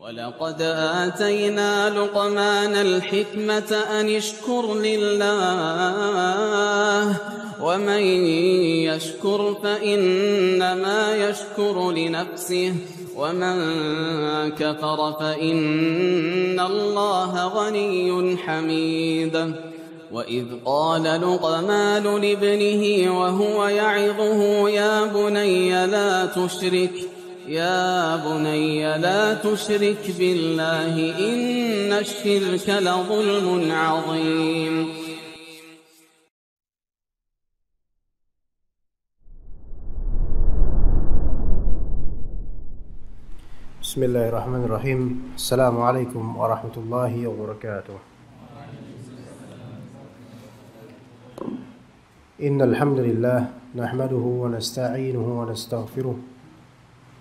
ولقد آتينا لقمان الحكمة أن اشكر لله ومن يشكر فإنما يشكر لنفسه ومن كفر فإن الله غني حميد وإذ قال لقمان لابنه وهو يعظه يا بني لا تشرك بالله إن الشرك لظلم عظيم. بسم الله الرحمن الرحيم. السلام عليكم ورحمة الله وبركاته. إن الحمد لله نحمده ونستعينه ونستغفره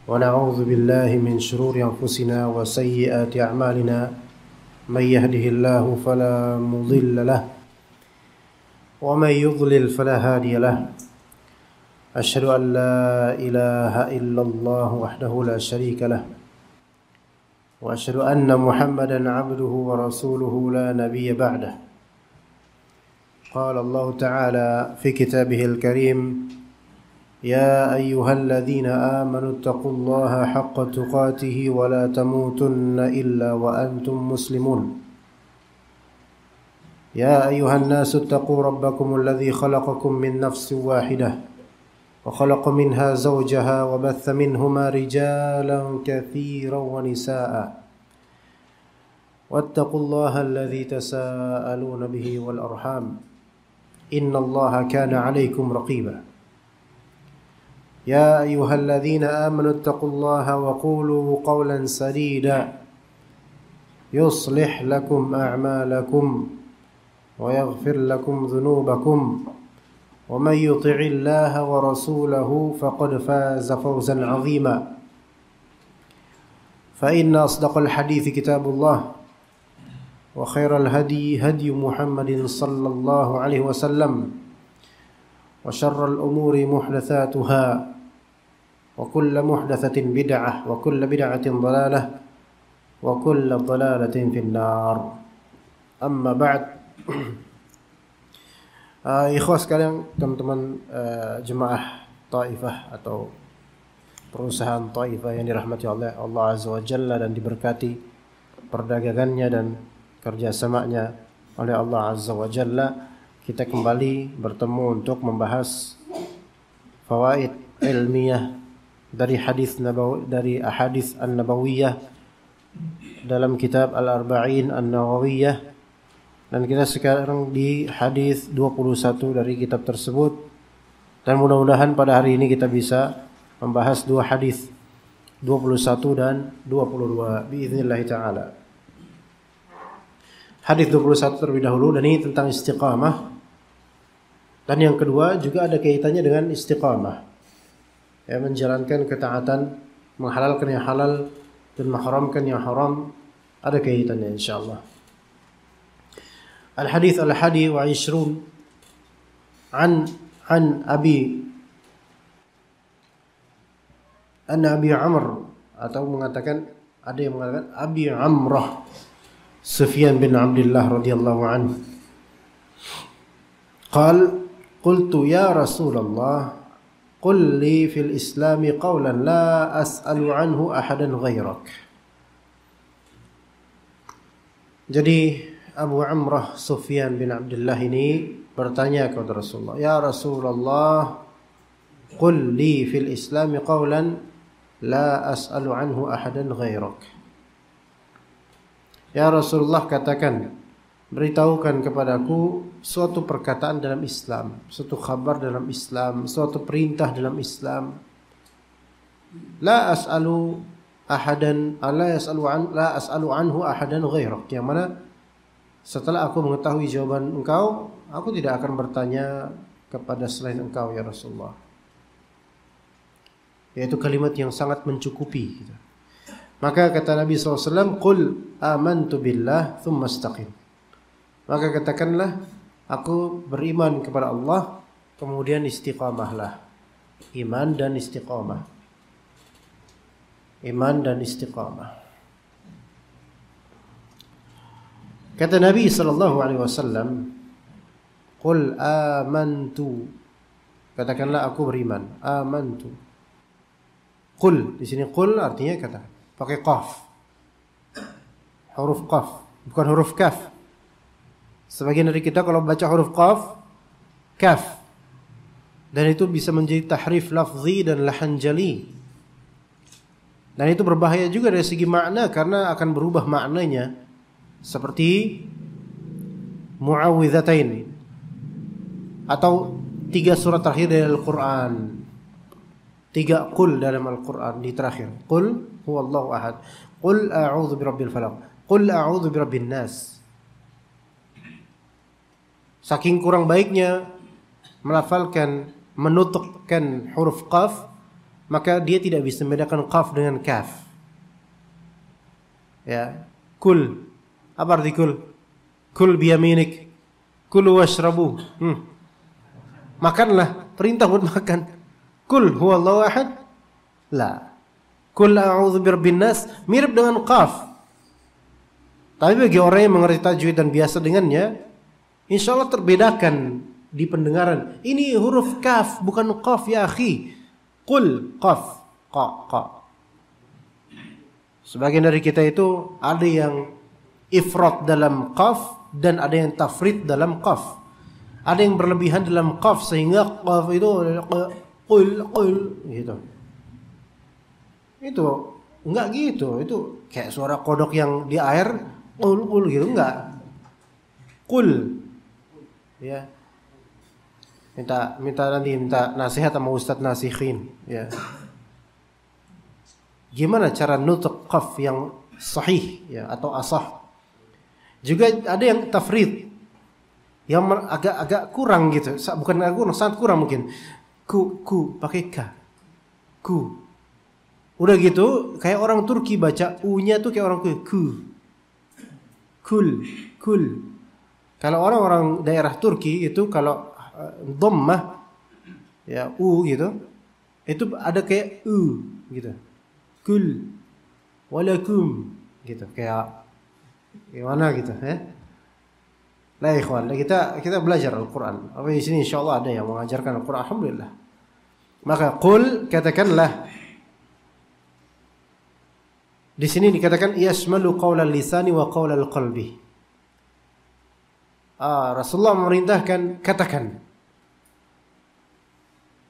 ونعوذ بالله من شرور أنفسنا وسيئات أعمالنا من يهده الله فلا مضل له ومن يضلل فلا هادي له أشهد أن لا إله إلا الله وحده لا شريك له وأشهد أن محمدا عبده ورسوله لا نبي بعده. قال الله تعالى في كتابه الكريم: يا أيها الذين آمنوا اتقوا الله حق تقاته ولا تموتن إلا وأنتم مسلمون. يا أيها الناس اتقوا ربكم الذي خلقكم من نفس واحدة وخلق منها زوجها وبث منهما رجالا كثيرا ونساء واتقوا الله الذي تساءلون به والأرحام إن الله كان عليكم رقيبا. يا أيها الذين آمنوا اتقوا الله وقولوا قولا سديدا يصلح لكم أعمالكم ويغفر لكم ذنوبكم ومن يطع الله ورسوله فقد فاز فوزا عظيما. فإن أصدق الحديث كتاب الله وخير الهدي هدي محمد صلى الله عليه وسلم وشر الأمور محدثاتها وكل محدثة بدعة وكل بدعة ضلالة وكل ضلالة في النار. أما بعد. Ikhwah sekalian, teman-teman jemaah Taifah atau perusahaan Taifah yang dirahmati oleh Allah Azza wa Jalla dan diberkati perdagangannya dan kerjasamanya oleh Allah Azza wa Jalla, kita kembali bertemu untuk membahas fawaid ilmiah dari ahadits an-nabawiyah dalam kitab Al-Arba'in An-Nawawiyah, dan kita sekarang di hadis 21 dari kitab tersebut, dan mudah-mudahan pada hari ini kita bisa membahas dua hadis 21 dan 22 biiznillah taala. Hadis 21 terlebih dahulu, dan ini tentang istiqamah. Dan yang kedua juga ada kaitannya dengan istiqamah, ya, menjalankan ketaatan, menghalalkan yang halal dan mengharamkan yang haram, ada kaitannya insyaallah. Al-hadits al-hadi wa 20 an Abi Amr, atau mengatakan, ada yang mengatakan Abi Amrah Sufyan bin Abdullah radhiyallahu anhu. Qultu ya Rasulullah, qul li fil Islami qawlan la as'alu anhu ahadan ghairak. Jadi Abu Amrah Sufyan bin Abdullah ini bertanya kepada Rasulullah, ya Rasulullah, qul li fil Islami qawlan la as'alu anhu ahadan ghairak. Ya Rasulullah, katakan, beritahukan kepadaku suatu perkataan dalam Islam, suatu khabar dalam Islam, suatu perintah dalam Islam. La as'alu anhu ahadan ghairak, yang mana setelah aku mengetahui jawaban engkau, aku tidak akan bertanya kepada selain engkau ya Rasulullah. Yaitu kalimat yang sangat mencukupi gitu. Maka kata Nabi SAW, qul amantu billah thumma istaqim. Maka katakanlah, aku beriman kepada Allah, kemudian istiqamahlah. Iman dan istiqamah. Iman dan istiqamah. Kata Nabi sallallahu alaihi wasallam, "Qul amantu." Katakanlah aku beriman. Amantu. Qul, di sini qul artinya kata. Pakai qaf. Huruf qaf, bukan huruf kaf. Sebagian dari kita kalau baca huruf qaf, kaf. Dan itu bisa menjadi tahrif lafzi dan lahan jali. Dan itu berbahaya juga dari segi makna karena akan berubah maknanya. Seperti muawwidzatain atau 3 surat terakhir dari Al-Quran. 3 qul dalam Al-Quran di terakhir. Qul huwallahu ahad. Qul a'udzu birabbil falaq. Qul a'udzu birabbin nas. Saking kurang baiknya melafalkan, menutupkan huruf qaf, maka dia tidak bisa membedakan qaf dengan kaf. Ya, kul. Apa arti kul? Kul biyaminik. Kul washrabu. Makanlah, perintah buat makan. Kul huwallahu ahad. La. Kul a'udzu birabbin nas mirip dengan qaf. Tapi bagi orang yang mengerti tajwid dan biasa dengannya, insyaallah terbedakan di pendengaran. Ini huruf kaf bukan qaf ya akhi. Qul qaf qa. Sebagian dari kita itu ada yang ifrat dalam qaf dan ada yang tafrid dalam qaf. Ada yang berlebihan dalam qaf sehingga qaf itu qul gitu. Itu enggak gitu. Itu kayak suara kodok yang di air qul gitu enggak. Qul. Ya. Minta nasihat sama Ustaz Nasikhin, ya. Gimana cara nutuk qaf yang sahih ya atau asah? Juga ada yang tafrid yang agak kurang gitu. Bukan agak kurang, sangat kurang mungkin. Ku pakai k. Ku. Udah gitu kayak orang Turki baca u-nya tuh kayak orang ku. Kul. Kalau orang-orang daerah Turki itu kalau dhammah ya u gitu, itu ada kayak u gitu. Kul walakum gitu kayak gimana gitu ya. Nah ikhwan, kita belajar Al-Qur'an. Apa di sini insyaallah ada yang mengajarkan Al-Qur'an, alhamdulillah. Maka qul, katakanlah. Di sini dikatakan yashmalu qaulal lisani wa qaulal qalbi. Rasulullah memerintahkan katakan.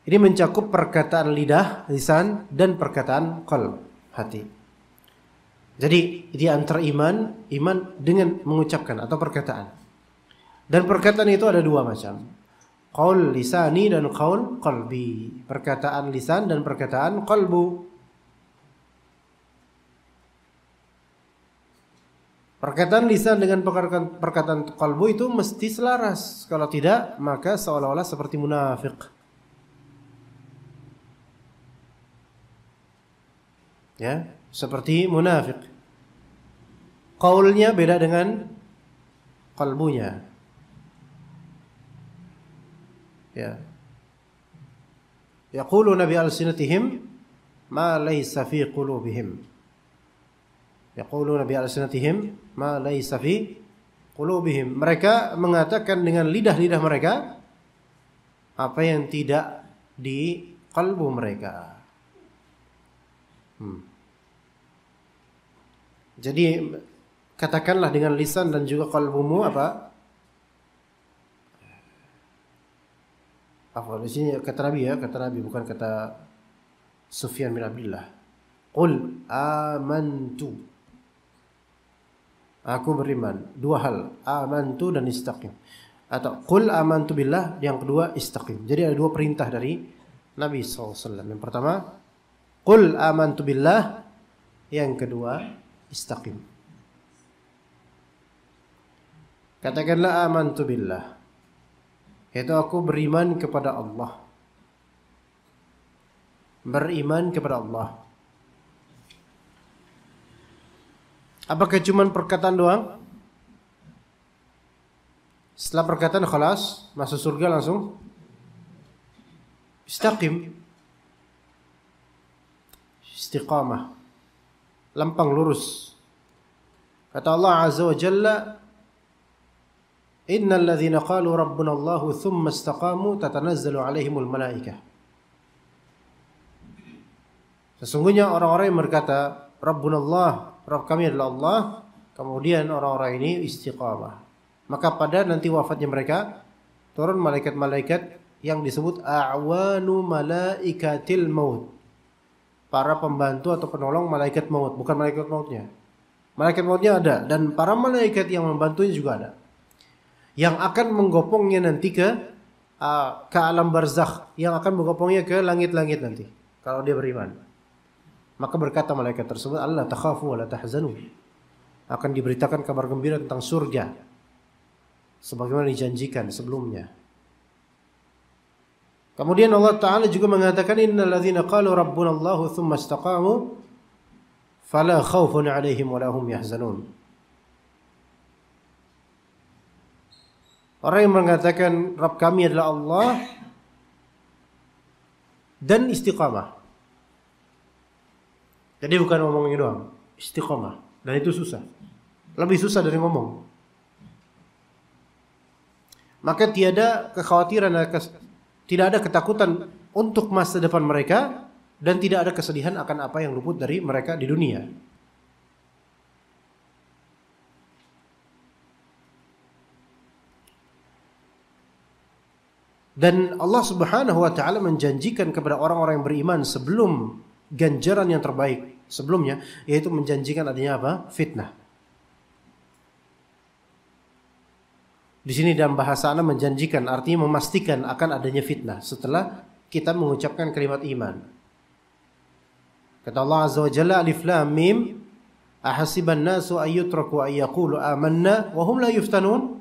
Ini mencakup perkataan lidah, lisan dan perkataan qalb, hati. Jadi di antara iman dengan mengucapkan atau perkataan. Dan perkataan itu ada 2 macam. Qaul lisani dan qaul qalbi. Perkataan lisan dan perkataan qalbu. Perkataan lisan dengan perkataan qalbu itu mesti selaras. Kalau tidak, maka seolah-olah seperti munafik. Ya, seperti munafik. Qaulnya beda dengan qalbunya. Ya. Yaquluna bi alsinatihim ma laysa fi qulubihim. Yaquluna bi alsinatihim ma laysa fi qulubihim. Mereka mengatakan dengan lidah-lidah mereka apa yang tidak di kalbu mereka. Jadi katakanlah dengan lisan dan juga kalbumu apa? Di sini kata Nabi bukan kata Sufyan bin Abdullah. Qul amantu. Aku beriman. 2 hal, amantu dan istaqim. Atau qul amantu billah, yang kedua istaqim. Jadi ada 2 perintah dari Nabi SAW. Yang pertama, qul amantu billah, yang kedua istaqim. Katakanlah amantu billah. Yaitu aku beriman kepada Allah. Beriman kepada Allah. Apakah cuma perkataan doang? Setelah perkataan khalas, masuk surga langsung? Istaqim. Istiqamah. Lempang lurus. Kata Allah Azza wa Jalla, Innal ladzina qalu rabbunallahu tsumma istaqamu tatanazzalu 'alaihimul malaikah. Sesungguhnya orang-orang yang berkata Rabbunallah, Rabb kami adalah Allah, kemudian orang-orang ini istiqamah, maka pada nanti wafatnya mereka turun malaikat-malaikat yang disebut a'wanu malaikatil maut, para pembantu atau penolong malaikat maut, bukan malaikat mautnya. Malaikat mautnya ada dan para malaikat yang membantunya juga ada, yang akan menggopongnya nanti ke alam barzakh, yang akan menggopongnya ke langit-langit nanti kalau dia beriman. Maka berkata malaikat tersebut, Allah takhafu wa la tahzanu, akan diberitakan kabar gembira tentang surga sebagaimana dijanjikan sebelumnya. Kemudian Allah Ta'ala juga mengatakan, innal ladzina qalu rabbunallahu tsumma istaqamu fala khaufun 'alaihim wa la hum yahzanun. Orang yang mengatakan Rabb kami adalah Allah dan istiqamah. Jadi bukan ngomongnya doang, istiqamah. Dan itu susah. Lebih susah dari ngomong. Maka tiada kekhawatiran, tidak ada ketakutan untuk masa depan mereka, dan tidak ada kesedihan akan apa yang luput dari mereka di dunia. Dan Allah Subhanahu wa taala menjanjikan kepada orang-orang yang beriman sebelum ganjaran yang terbaik sebelumnya, yaitu menjanjikan adanya apa? Fitnah. Di sini dalam bahasa ana menjanjikan artinya memastikan akan adanya fitnah setelah kita mengucapkan kalimat iman. Kata Allah Azza wa Jalla, Alif Lam Mim, ahasiban nasu ayyutraku ayyaqulu amanna wa hum la yuftanun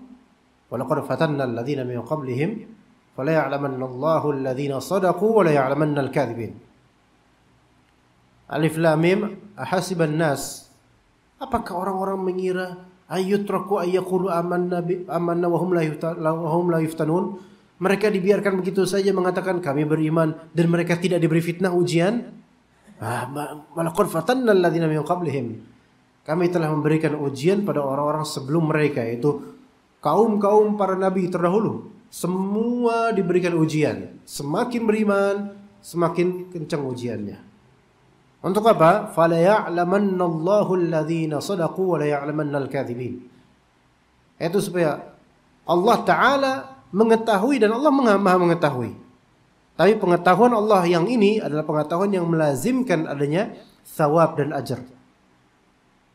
wa laqad fatanna alladhina min qablihim fala ya'lamanna Allahu alladhina sadaqu wa la ya'lamanna al-kadhibin. Alif Lam Mim, ahasiban nas, apakah orang-orang mengira ayyutraku ayyaqulu amanna wa hum la yuftanun, mereka dibiarkan begitu saja mengatakan kami beriman dan mereka tidak diberi fitnah ujian? Walaqad fatanna alladhina min qablihim, kami telah memberikan ujian pada orang-orang sebelum mereka, yaitu kaum-kaum para nabi terdahulu. Semua diberikan ujian, semakin beriman semakin kencang ujiannya. Untuk apa? Fala ya'lamanna Allahu alladhina sadaqu wa la ya'lamanna al-kadhibin. Itu supaya Allah Ta'ala mengetahui dan Allah Maha mengetahui. Tapi pengetahuan Allah yang ini adalah pengetahuan yang melazimkan adanya thawab dan ajar.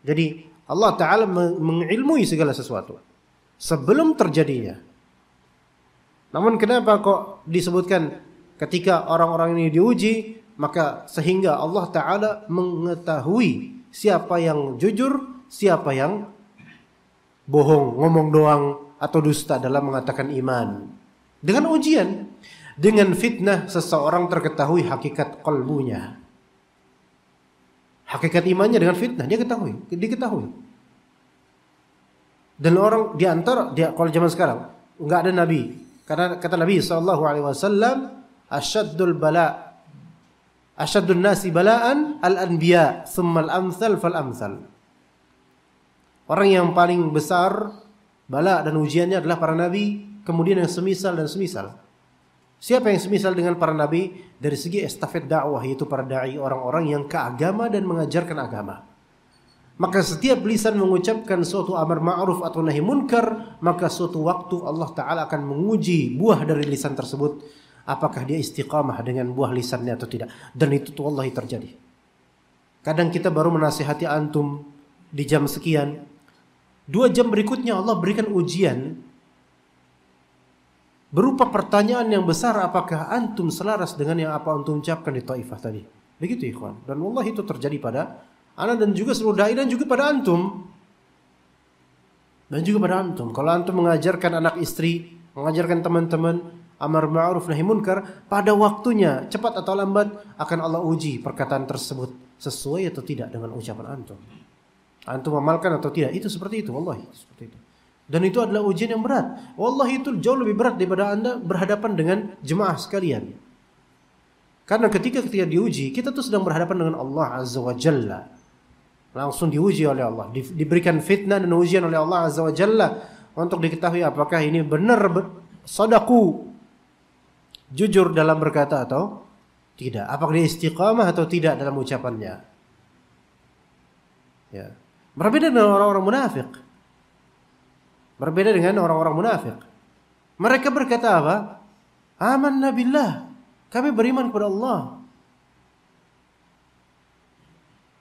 Jadi Allah Ta'ala mengilmui segala sesuatu sebelum terjadinya. Namun kenapa kok disebutkan ketika orang-orang ini diuji, maka sehingga Allah Ta'ala mengetahui siapa yang jujur, siapa yang bohong, ngomong doang atau dusta dalam mengatakan iman. Dengan ujian, dengan fitnah seseorang terketahui hakikat qalbunya. Hakikat imannya dengan fitnah dia diketahui. Dan orang di antara kalau zaman sekarang enggak ada nabi. Karena kata Nabi sallallahu alaihi wasallam, Asyaddun nasi bala'an al-anbiya, thumma al-amthal fal-amthal. Orang yang paling besar bala dan ujiannya adalah para nabi, kemudian yang semisal dan semisal. Siapa yang semisal dengan para nabi? Dari segi estafet dakwah, yaitu para dai, orang-orang yang ke agama dan mengajarkan agama. Maka setiap lisan mengucapkan suatu amar ma'ruf atau nahi munkar, maka suatu waktu Allah Ta'ala akan menguji buah dari lisan tersebut, apakah dia istiqamah dengan buah lisannya atau tidak. Dan itu tuh wallahi terjadi. Kadang kita baru menasihati antum di jam sekian, 2 jam berikutnya Allah berikan ujian berupa pertanyaan yang besar, apakah antum selaras dengan yang apa antum ucapkan di Taifah tadi. Begitu ikhwan. Dan wallahi itu terjadi pada ana dan juga seluruh dai dan juga pada antum. Dan juga pada antum. Kalau antum mengajarkan anak istri, mengajarkan teman-teman amar ma'ruf nahi munkar, pada waktunya cepat atau lambat akan Allah uji perkataan tersebut sesuai atau tidak dengan ucapan antum. Antum amalkan atau tidak, itu seperti itu, wallahi seperti itu. Dan itu adalah ujian yang berat. Wallahi itu jauh lebih berat daripada Anda berhadapan dengan jemaah sekalian. Karena ketika diuji, kita tuh sedang berhadapan dengan Allah Azza wa Jalla. Langsung diuji oleh Allah, diberikan fitnah dan ujian oleh Allah Azza wa Jalla. untuk diketahui apakah ini benar sadaku, jujur dalam berkata atau tidak, apakah dia istiqamah atau tidak dalam ucapannya. Ya. Berbeda dengan orang-orang munafik. Berbeda dengan orang-orang munafik. Mereka berkata apa? Amanna billah, kami beriman kepada Allah.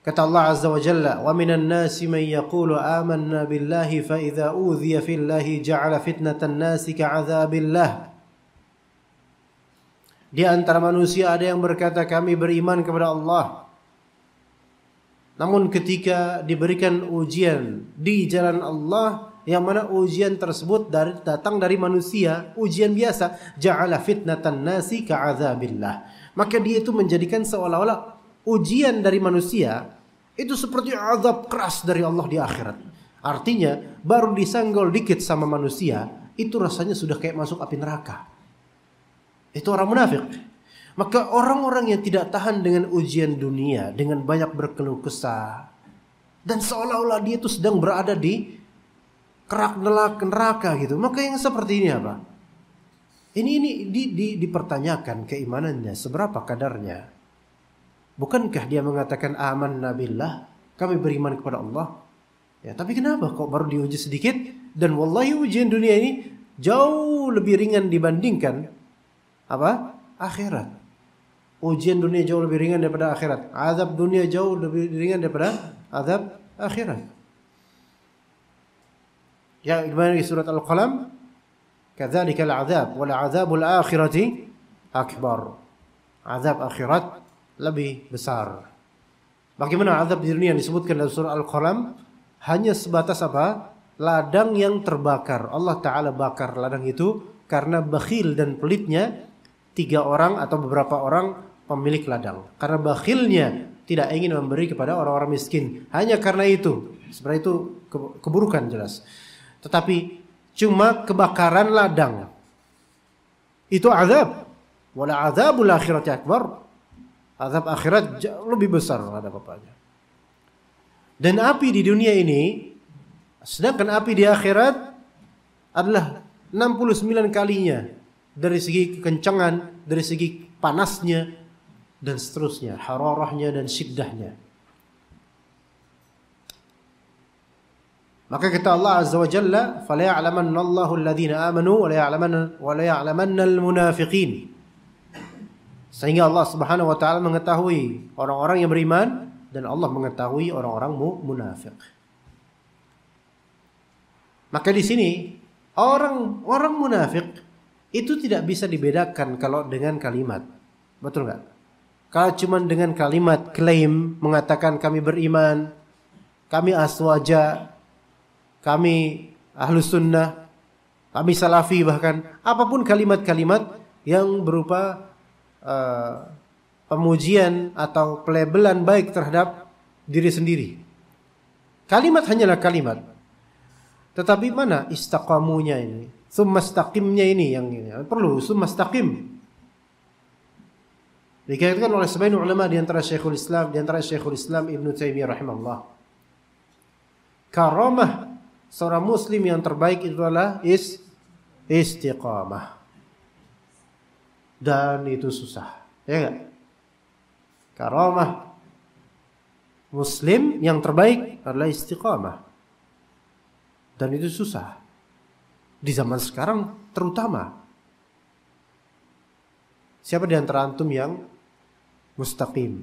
Kata Allah Azza wa Jalla, wa minan nasi man yaqulu amanna billahi fa idza udhiya fillahi ja'ala fitnatan nasi ka'adzabillah. Di antara manusia ada yang berkata kami beriman kepada Allah. Namun ketika diberikan ujian di jalan Allah, yang mana ujian tersebut datang dari manusia, ujian biasa, ja'ala fitnatan nasi ka'adzabillah. Maka dia itu menjadikan seolah-olah ujian dari manusia itu seperti azab keras dari Allah di akhirat. Artinya baru disenggol dikit sama manusia, itu rasanya sudah kayak masuk api neraka. Itu orang munafik. Maka orang-orang yang tidak tahan dengan ujian dunia, dengan banyak berkeluh kesah, dan seolah-olah dia itu sedang berada di kerak neraka gitu. Maka yang seperti ini apa? Ini dipertanyakan keimanannya, seberapa kadarnya. Bukankah dia mengatakan amanna billah, kami beriman kepada Allah? Ya, tapi kenapa kok baru diuji sedikit? Dan wallahi ujian dunia ini jauh lebih ringan dibandingkan apa? Akhirat. Ujian dunia jauh lebih ringan daripada akhirat. Azab dunia jauh lebih ringan daripada azab akhirat. Ya, gimana di surat Al-Qalam? Kadzalikal azab wal azabul akhirati akbar. Azab akhirat lebih besar. Bagaimana azab di dunia yang disebutkan dalam surah Al-Qalam? Hanya sebatas apa? Ladang yang terbakar. Allah Ta'ala bakar ladang itu karena bakhil dan pelitnya 3 orang atau beberapa orang pemilik ladang. Karena bakhilnya tidak ingin memberi kepada orang-orang miskin. Hanya karena itu. Sebenarnya itu keburukan jelas. Tetapi cuma kebakaran ladang itu azab. Wala azabul akhirati akbar. Azab akhirat jauh lebih besar ada apa-apanya. Dan api di dunia ini, sedangkan api di akhirat adalah 69 kalinya dari segi kekencangan, dari segi panasnya dan seterusnya, hararahnya dan syiddahnya. Maka kata Allah Azza wa Jalla, "Fala ya'lamanna Allahu alladhina amanu wa la ya'lamanna al-munafiqin." Sehingga Allah Subhanahu wa taala mengetahui orang-orang yang beriman dan Allah mengetahui orang-orang munafik. Maka di sini orang munafik itu tidak bisa dibedakan kalau dengan kalimat. Betul enggak? Kalau cuma dengan kalimat klaim mengatakan kami beriman, kami aswaja, kami ahlus sunnah, kami salafi, bahkan apapun kalimat-kalimat yang berupa pemujian atau pelabelan baik terhadap diri sendiri. Kalimat hanyalah kalimat. Tetapi mana istaqamunya ini? Summastaqimnya ini yang ini. Perlu summastaqim. Dikatakan oleh sebagian ulama di antara Syekhul Islam Ibnu Taimiyah rahimahullah. Karamah seorang muslim yang terbaik itu adalah istiqamah. Dan itu susah, ya enggak? Karamah muslim yang terbaik adalah istiqamah. Dan itu susah. Di zaman sekarang terutama. Siapa di antara antum yang mustaqim?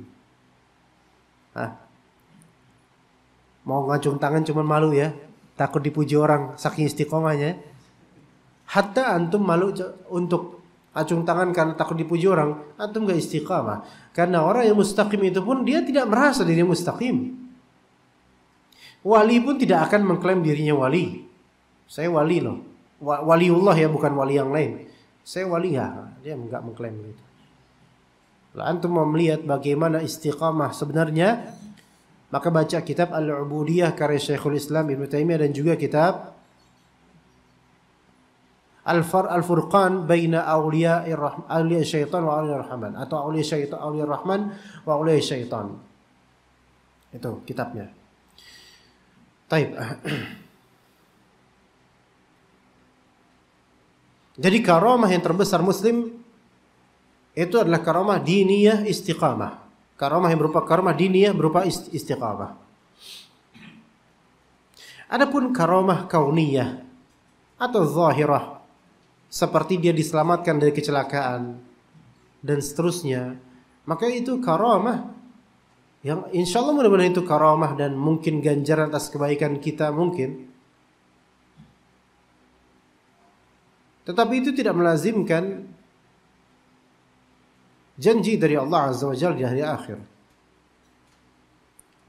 Mau ngacung tangan cuma malu ya, takut dipuji orang saking istiqomahnya. Hatta antum malu untuk acung tangan karena takut dipuji orang, antum gak istiqamah. Karena orang yang mustaqim itu pun dia tidak merasa dirinya mustaqim. Wali pun tidak akan mengklaim dirinya wali. Saya wali loh. Waliullah ya, bukan wali yang lain. Saya wali ya, dia enggak mengklaim itu. Kalau antum mau melihat bagaimana istiqamah sebenarnya, maka baca kitab Al-Ubudiyah karya Syekhul Islam Ibnu Taimiyah dan juga kitab Al-Furqan baina awliya syaitan wa awliya rahman, atau awliya rahman wa awliya syaitan. Itu kitabnya. Taib. Jadi karamah yang terbesar muslim itu adalah karamah diniyah istiqamah. Karamah yang berupa karamah diniyah berupa istiqamah. Adapun karamah kauniyah atau zahirah, seperti dia diselamatkan dari kecelakaan dan seterusnya, maka itu karamah yang insya Allah mudah-mudahan itu karamah dan mungkin ganjaran atas kebaikan kita mungkin. Tetapi itu tidak melazimkan janji dari Allah Azza wa Jalla di hari akhir.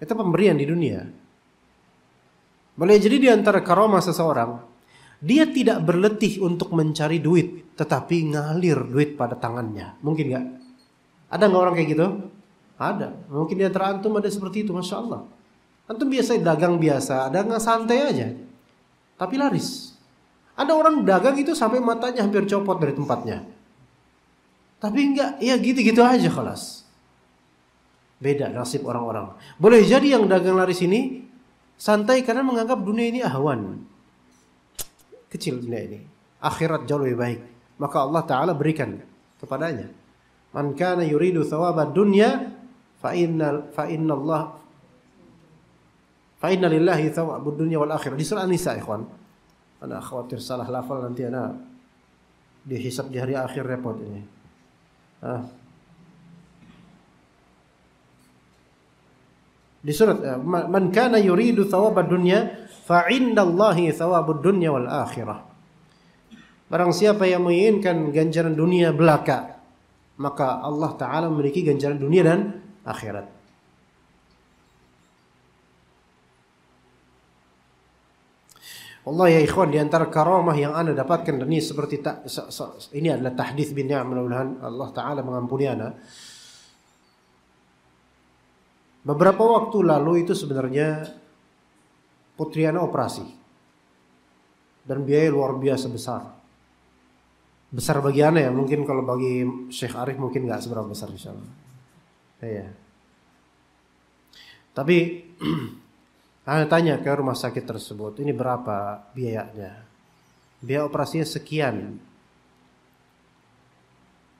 Itu pemberian di dunia. Boleh jadi di antara karamah seseorang, dia tidak berletih untuk mencari duit, tetapi ngalir duit pada tangannya. Mungkin gak? Ada gak orang kayak gitu? Ada. Mungkin di antara antum ada seperti itu, Masya Allah. Antum biasa dagang biasa, dagang santai aja, tapi laris. Ada orang dagang itu sampai matanya hampir copot dari tempatnya. Tapi enggak, ya gitu-gitu aja kelas. Beda nasib orang-orang. Boleh jadi yang dagang laris ini santai karena menganggap dunia ini ahwan. Kecil dunia ini. Akhirat jauh lebih baik. Maka Allah Ta'ala berikan kepadanya. Man kana yuridu thawabad dunya fa inna lillahi thawabud dunya wal akhirah. Di surah An-Nisa, ikhwan. Ana khawatir salah lafal nanti ana dihisab di hari akhir repot ini. Di surat man kana yuridu thawabad dunya fa indallahi thawabud dunya wal akhirah. Barang siapa yang menginginkan ganjaran dunia belaka, maka Allah Ta'ala memiliki ganjaran dunia dan akhirat. Allah ya ikhwan, di antara karamah yang anda dapatkan dan ini seperti ini adalah tahdits bin ni'am, mudah-mudahan Allah Ta'ala mengampuni anda. Beberapa waktu lalu itu sebenarnya putri ana operasi dan biaya luar biasa besar. Besar bagi ana ya, mungkin kalau bagi Syekh Arif mungkin nggak seberapa besar insyaallah. Ya. Tapi ana tanya ke rumah sakit tersebut, ini berapa biayanya? Biaya operasinya sekian.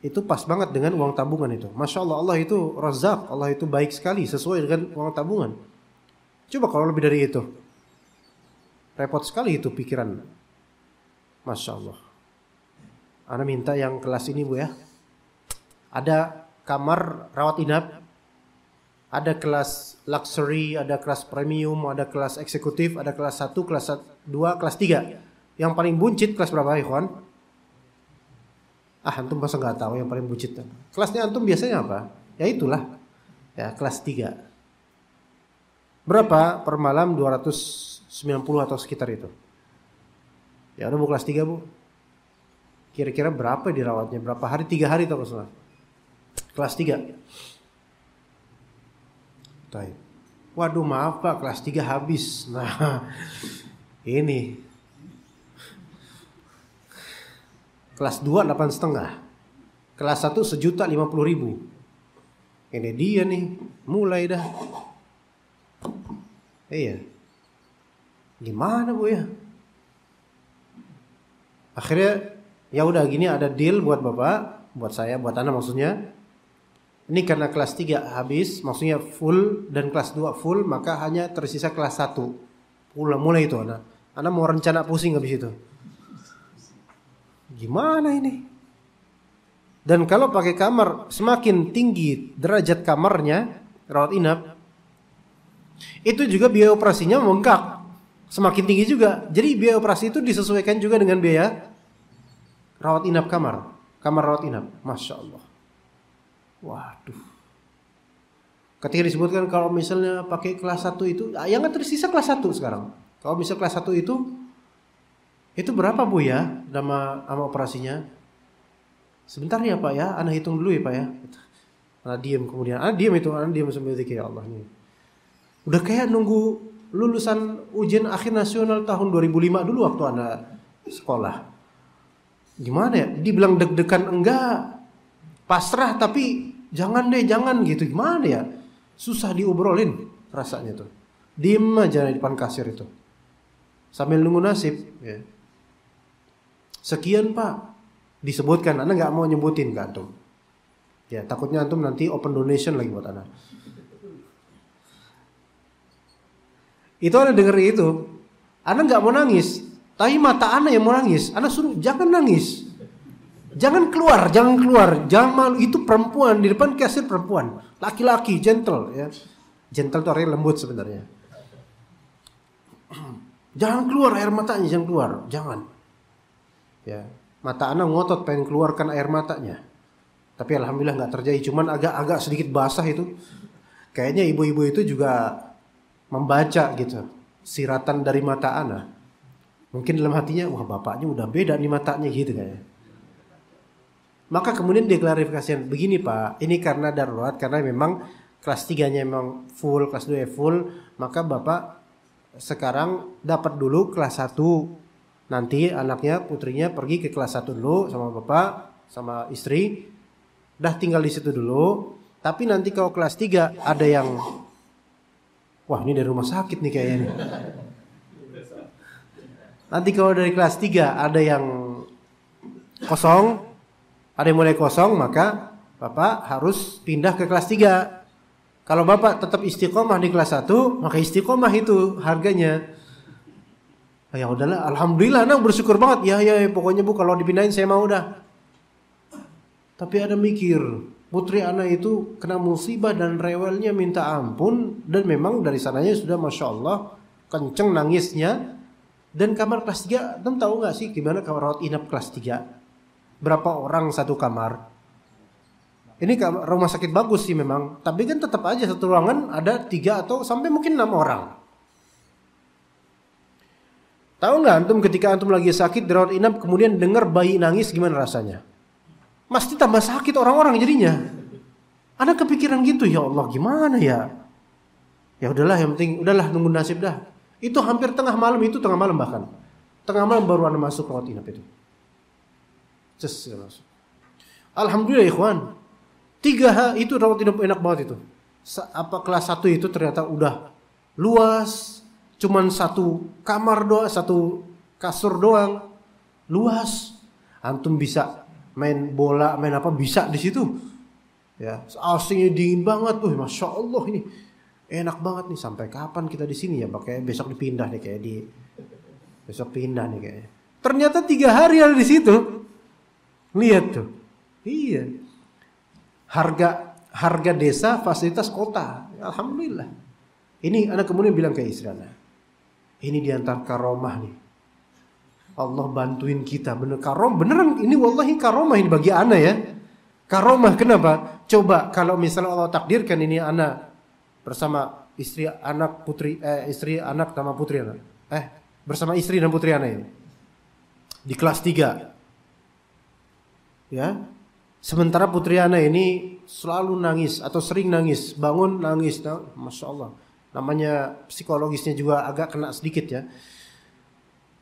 Itu pas banget dengan uang tabungan itu. Masya Allah, Allah itu Razzaq, Allah itu baik sekali sesuai dengan uang tabungan. Coba kalau lebih dari itu, repot sekali itu pikiran. Masya Allah. Ana minta yang kelas ini bu ya. Ada kamar rawat inap, ada kelas luxury, ada kelas premium, ada kelas eksekutif, ada kelas 1, kelas 2, kelas 3. Yang paling buncit kelas berapa ikhwan? Antum masa nggak tahu yang paling buncit? Kelasnya antum biasanya apa? Ya itulah. Ya, kelas 3. Berapa per malam? 290 atau sekitar itu. Ya udah bu, kelas 3 bu. Kira-kira berapa dirawatnya? Berapa hari? 3 hari atau salah? Kelas 3. Baik. Waduh maaf pak, kelas 3 habis. Nah ini kelas 2 8,5, kelas 1 1.050.000. Ini dia nih, mulai dah. Iya. Gimana bu ya? Akhirnya ya udah gini, ada deal buat bapak, buat saya, buat anak maksudnya. Ini karena kelas 3 habis, maksudnya full, dan kelas 2 full, maka hanya tersisa kelas 1. Mulai itu anak mau rencana pusing habis itu. Gimana ini? Dan kalau pakai kamar, semakin tinggi derajat kamarnya, rawat inap, itu juga biaya operasinya membengkak. Semakin tinggi juga. Jadi biaya operasi itu disesuaikan juga dengan biaya rawat inap kamar rawat inap. Masya Allah. Waduh. Ketika disebutkan kalau misalnya pakai kelas 1 itu, yang tersisa kelas 1 sekarang. Kalau misalnya kelas 1 itu berapa bu ya sama operasinya? Sebentar ya pak ya, ana hitung dulu ya pak ya. Ana diam kemudian, ana diam sambil zikir ya Allah nih. Udah kayak nunggu lulusan ujian akhir nasional tahun 2005 dulu waktu ana sekolah. Gimana ya? Dibilang deg-degan enggak, pasrah tapi jangan gitu. Gimana ya? Susah diobrolin rasanya tuh. Diem aja di depan kasir itu sambil nunggu nasib. Ya. Sekian pak, disebutkan, Ana nggak mau nyebutin ke antum. Ya, takutnya antum nanti open donation lagi buat Ana. Itu Ana denger itu, Ana nggak mau nangis, tapi mata Ana yang mau nangis. Ana suruh jangan nangis, jangan keluar, jangan malu. Itu perempuan di depan kasir, perempuan, laki-laki, gentle, ya. Gentle itu artinya lembut sebenarnya. Jangan keluar air matanya, jangan keluar, jangan. Ya, mata Ana ngotot pengen keluarkan air matanya, tapi alhamdulillah nggak terjadi. Cuman agak sedikit basah itu. Kayaknya ibu-ibu itu juga membaca gitu siratan dari mata Ana. Mungkin dalam hatinya, wah bapaknya udah beda nih matanya gitu kayaknya. Maka kemudian dia klarifikasikan, begini Pak, ini karena darurat, karena memang kelas 3-nya memang full, kelas 2 full, maka Bapak sekarang dapat dulu kelas 1. Nanti anaknya, putrinya pergi ke kelas 1 dulu sama Bapak, sama istri. Dah tinggal di situ dulu. Tapi nanti kalau kelas 3 ada yang, wah ini dari rumah sakit nih kayaknya nih. Nanti kalau dari kelas 3 ada yang kosong, ada yang mulai kosong, maka Bapak harus pindah ke kelas 3. Kalau Bapak tetap istiqomah di kelas 1, maka istiqomah itu harganya. Ya udahlah, alhamdulillah anak bersyukur banget. Ya pokoknya Bu kalau dipindahin saya mau dah. Tapi ada mikir, putri anak itu kena musibah dan rewelnya minta ampun, dan memang dari sananya sudah Masya Allah kenceng nangisnya. Dan kamar kelas 3, Anda tahu gak sih gimana kamar rawat inap kelas 3? Berapa orang satu kamar? Ini rumah sakit bagus sih memang, tapi kan tetap aja satu ruangan ada 3 atau sampai mungkin 6 orang. Tahu nggak antum ketika antum lagi sakit di rawat inap kemudian dengar bayi nangis, gimana rasanya? Mesti tambah sakit orang-orang jadinya. Ada kepikiran gitu, ya Allah gimana ya? Ya udahlah, yang penting udahlah nunggu nasib dah. Itu hampir tengah malam, itu tengah malam bahkan. Tengah malam baru anda masuk rawat inap itu. Masuk. Alhamdulillah ikhwan. 3 itu rawat inap enak banget itu. Kelas 1 itu ternyata udah luas, cuman 1 kamar doang, 1 kasur doang, luas. Antum bisa main bola, main apa bisa di situ. Ya, AC-nya dingin banget tuh, Masya Allah ini enak banget nih. Sampai kapan kita di sini ya? Pakai besok dipindah nih kayak di besok pindah nih kayaknya. Ternyata 3 hari ada di situ. Lihat tuh, iya. Harga desa, fasilitas kota. Alhamdulillah. Ini anak kemudian bilang ke istri anak, ini diantar karomah nih. Allah bantuin kita, bener beneran ini wallahi karomah ini bagi anak ya. Karomah kenapa? Coba kalau misalnya Allah takdirkan ini anak bersama istri anak putri istri anak sama putri anak. Bersama istri dan putri anak ini di kelas 3. Ya. Sementara putri anak ini selalu nangis atau sering nangis, bangun nangis, Masya Allah. Namanya psikologisnya juga agak kena sedikit ya.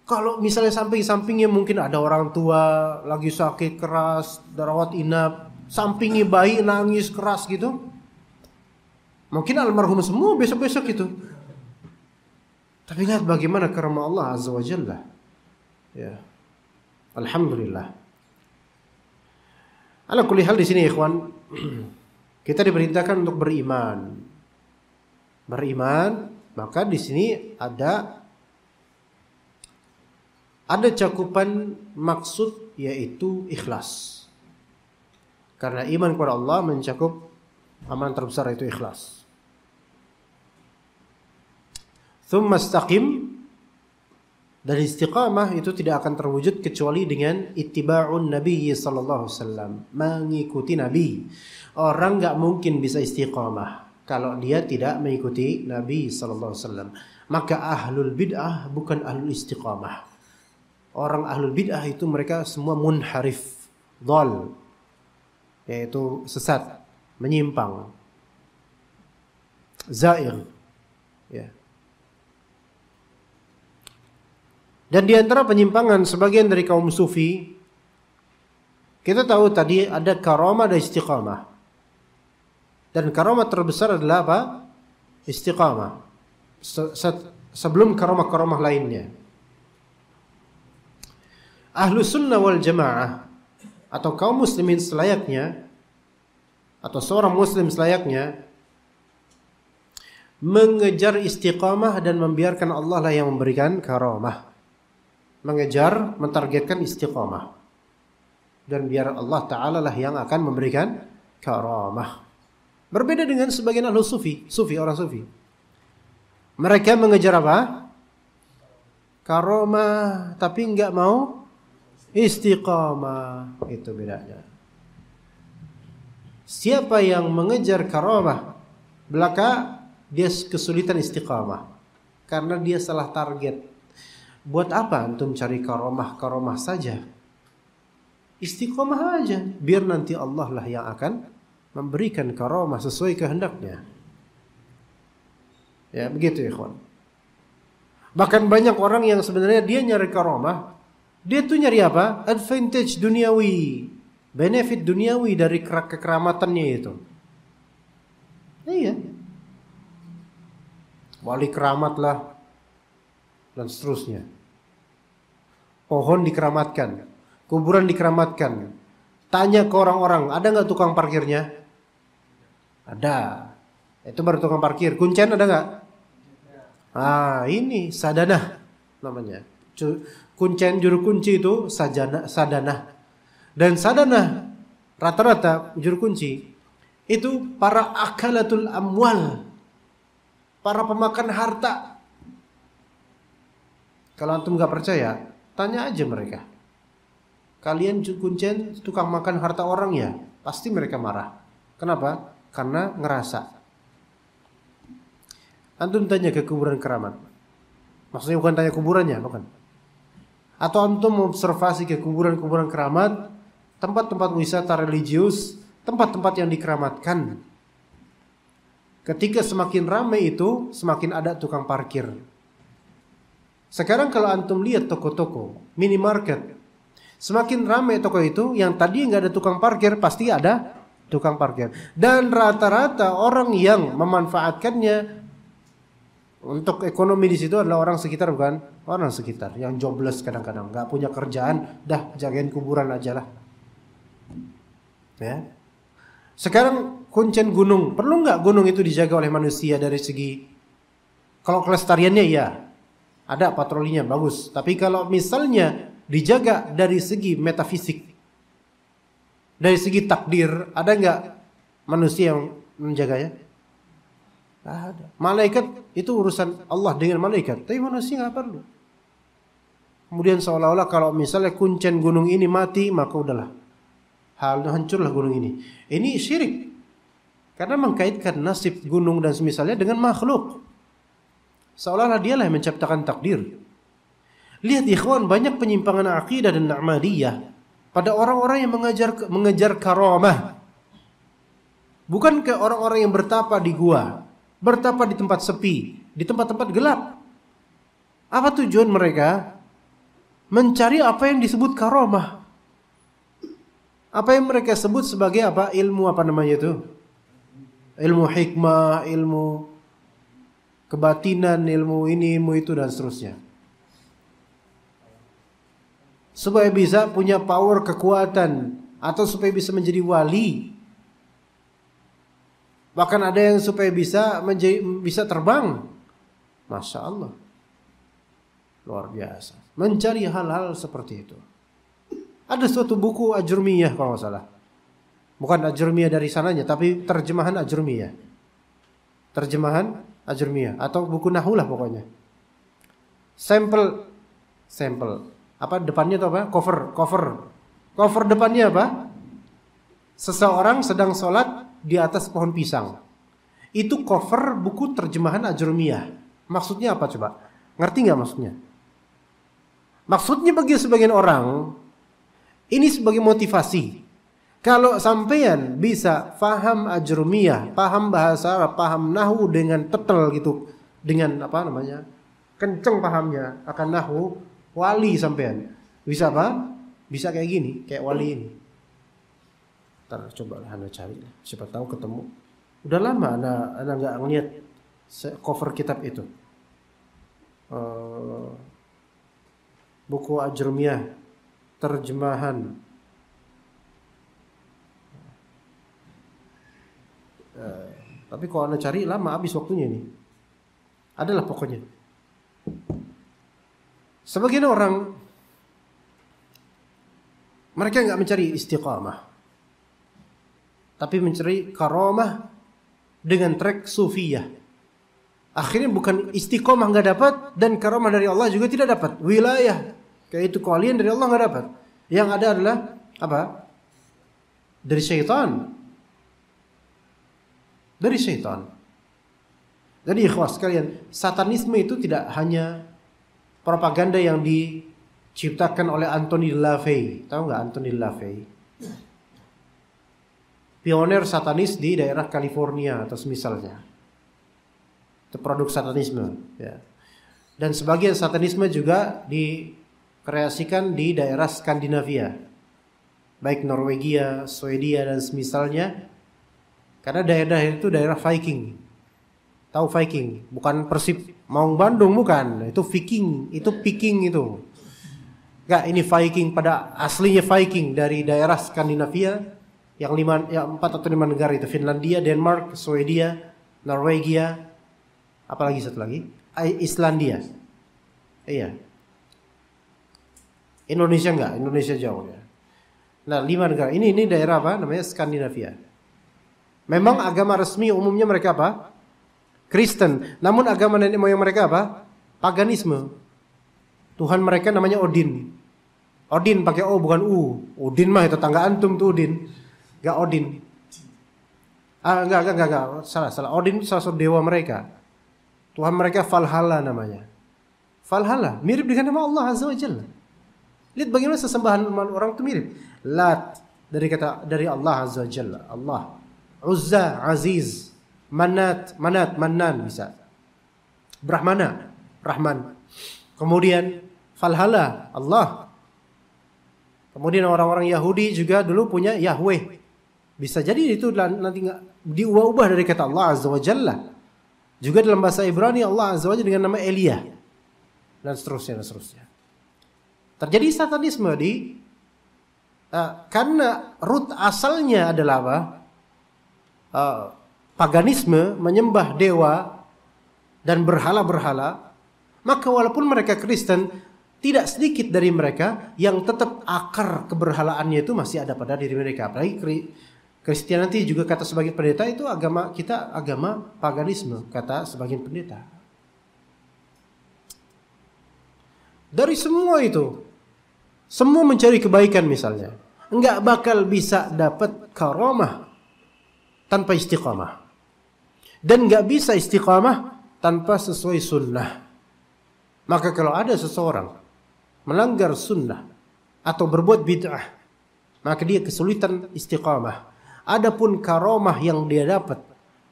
Kalau misalnya samping-sampingnya mungkin ada orang tua lagi sakit keras, rawat inap, sampingnya bayi nangis keras gitu. Mungkin almarhum semua besok-besok gitu. Tapi lihat bagaimana karena Allah Azza wa Jalla. Ya. Alhamdulillah. Ala kulli hal di sini ikhwan, kita diperintahkan untuk beriman. Beriman, maka di sini ada cakupan maksud yaitu ikhlas. Karena iman kepada Allah mencakup amalan terbesar itu ikhlas. Tsumma istaqim, dan istiqamah itu tidak akan terwujud kecuali dengan ittiba'un Nabi sallallahu alaihi wasallam, mengikuti Nabi. Orang enggak mungkin bisa istiqamah kalau dia tidak mengikuti Nabi sallallahu alaihi wasallam. Maka ahlul bid'ah bukan ahlul istiqamah. Orang ahlul bid'ah itu mereka semua munharif, dhal, yaitu sesat, menyimpang, zair, ya. Dan di antara penyimpangan sebagian dari kaum sufi, kita tahu tadi ada karamah dan istiqamah. Dan karamah terbesar adalah apa? Istiqamah. Sebelum karamah-karamah lainnya. Ahlus sunnah wal jamaah atau kaum muslimin selayaknya, atau seorang muslim selayaknya mengejar istiqamah dan membiarkan Allah lah yang memberikan karamah. Mengejar, mentargetkan istiqamah, dan biar Allah Ta'ala lah yang akan memberikan karamah. Berbeda dengan sebagian ahlu sufi, orang sufi. Mereka mengejar apa? Karamah, tapi enggak mau istiqamah. Itu bedanya. Siapa yang mengejar karamah, belaka dia kesulitan istiqamah karena dia salah target. Buat apa antum cari karamah saja? Istiqamah aja, biar nanti Allah lah yang akan memberikan karamah sesuai kehendaknya. Ya, begitu ikhwan. Bahkan banyak orang yang sebenarnya dia nyari karamah, dia tuh nyari apa? Advantage duniawi, benefit duniawi dari kekeramatannya itu. Iya. Wali keramat lah dan seterusnya. Pohon dikeramatkan, kuburan dikeramatkan. Tanya ke orang-orang, ada nggak tukang parkirnya? Ada. Itu baru tukang parkir. Kuncen ada nggak? Ini sadanah namanya. Kuncen juru kunci itu sadanah. Dan sadanah rata-rata juru kunci itu para akalatul amwal, para pemakan harta. Kalau antum nggak percaya, tanya aja mereka. Kalian kuncen tukang makan harta orang ya? Pasti mereka marah. Kenapa? Karena ngerasa. Antum tanya ke kuburan keramat. Maksudnya bukan tanya kuburannya, bukan. Atau antum observasi ke kuburan-kuburan keramat, tempat-tempat wisata religius, tempat-tempat yang dikeramatkan. Ketika semakin ramai itu, semakin ada tukang parkir. Sekarang kalau antum lihat toko-toko, minimarket, semakin ramai toko itu, yang tadi nggak ada tukang parkir, pasti ada tukang parkir. Dan rata-rata orang yang memanfaatkannya untuk ekonomi di situ adalah orang sekitar, bukan? Orang sekitar yang jobless kadang-kadang, nggak punya kerjaan, dah jagain kuburan aja lah. Ya. Sekarang kuncen gunung, perlu nggak gunung itu dijaga oleh manusia dari segi, kalau kelestariannya ya, ada patrolinya bagus. Tapi kalau misalnya dijaga dari segi metafisik, dari segi takdir, ada nggak manusia yang menjaganya? Ada. Malaikat itu urusan Allah dengan malaikat, tapi manusia nggak perlu. Kemudian seolah-olah kalau misalnya kuncen gunung ini mati, maka udahlah, hancurlah gunung ini. Ini syirik, karena mengkaitkan nasib gunung dan semisalnya dengan makhluk, seolah-olah dialah yang menciptakan takdir. Lihat ikhwan, banyak penyimpangan akidah dan na'madiyah pada orang-orang yang mengejar karamah. Bukan ke orang-orang yang bertapa di gua, bertapa di tempat sepi, di tempat-tempat gelap. Apa tujuan mereka? Mencari apa yang disebut karamah. Apa yang mereka sebut sebagai apa? Ilmu apa namanya itu? Ilmu hikmah, ilmu kebatinan, ilmu ini, ilmu itu, dan seterusnya. Supaya bisa punya power, kekuatan, atau supaya bisa menjadi wali. Bahkan ada yang supaya bisa terbang. Masya Allah. Luar biasa. Mencari hal-hal seperti itu. Ada suatu buku Ajurmiyah kalau nggak salah. Bukan Ajurmiyah dari sananya, tapi terjemahan Ajurmiyah. Terjemahan Ajurmiyah. Atau buku Nahwu lah pokoknya. Sampel. Apa depannya itu apa? Cover depannya apa? Seseorang sedang sholat di atas pohon pisang. Itu cover buku terjemahan Ajurmiyah. Maksudnya apa coba? Ngerti nggak maksudnya? Maksudnya bagi sebagian orang ini sebagai motivasi. Kalau sampean bisa paham Ajurmiyah, paham bahasa Arab, paham nahwu dengan tetel gitu, dengan apa namanya, kenceng pahamnya akan nahwu, wali sampean. Bisa apa? Bisa kayak gini, kayak wali ini. Ntar coba Anda cari, siapa tahu ketemu. Udah lama Anda nggak ngeliat cover kitab itu. Buku Ajurmiyah terjemahan Tapi kalau Anda cari lama habis waktunya ini. Adalah pokoknya. Sebagian orang mereka nggak mencari istiqamah, tapi mencari karamah dengan trek sufiyah. Akhirnya bukan istiqamah nggak dapat dan karamah dari Allah juga tidak dapat. Wilayah kayak itu kalian dari Allah nggak dapat. Yang ada adalah apa? Dari syaitan. Dari syaitan. Jadi ikhwas sekalian, satanisme itu tidak hanya propaganda yang diciptakan oleh Anthony LaVey. Tahu nggak Anthony LaVey? Pioner satanis di daerah California atau semisalnya. Itu produk satanisme. Ya. Dan sebagian satanisme juga dikreasikan di daerah Skandinavia, baik Norwegia, Swedia dan semisalnya. Karena daerah itu daerah Viking. Tahu Viking? Bukan Persib Maung Bandung, bukan. Itu Viking, itu Viking itu. Enggak, ini Viking pada aslinya Viking dari daerah Skandinavia yang 4 atau 5 negara itu, Finlandia, Denmark, Swedia, Norwegia, apalagi satu lagi? Islandia. Iya. Indonesia enggak, Indonesia jauh ya. Nah, 5 negara. Ini daerah apa? Namanya Skandinavia. Memang agama resmi umumnya mereka apa? Kristen. Namun agama nenek moyang mereka apa? Paganisme. Tuhan mereka namanya Odin. Odin pakai O bukan U. Odin mah itu tetangga antum tuh Odin. Enggak Odin. Enggak. Salah. Odin itu salah satu dewa mereka. Tuhan mereka Valhalla namanya. Valhalla mirip dengan nama Allah Azza wa Jalla. Lihat bagaimana sesembahan orang itu mirip. Lat dari Allah Azza wa Jalla. Allah. Uzza, Aziz. Manat, Manan bisa. Brahmana, Rahman. Kemudian Valhalla, Allah. Kemudian orang-orang Yahudi juga dulu punya Yahweh. Bisa jadi itu nanti diubah-ubah dari kata Allah Azza wa Jalla. Juga dalam bahasa Ibrani Allah Azza wa Jalla dengan nama Elia. Dan seterusnya. Terjadi satanisme karena root asalnya adalah apa? Paganisme, menyembah dewa dan berhala-berhala, maka walaupun mereka Kristen, tidak sedikit dari mereka yang tetap akar keberhalaannya itu masih ada pada diri mereka. Apalagi Kristianiti juga kata sebagian pendeta itu agama kita agama paganisme, kata sebagian pendeta. Dari semua itu, semua mencari kebaikan misalnya, enggak bakal bisa dapat karamah tanpa istiqamah. Dan gak bisa istiqamah tanpa sesuai sunnah. Maka kalau ada seseorang melanggar sunnah atau berbuat bid'ah, maka dia kesulitan istiqamah. Adapun karamah yang dia dapat,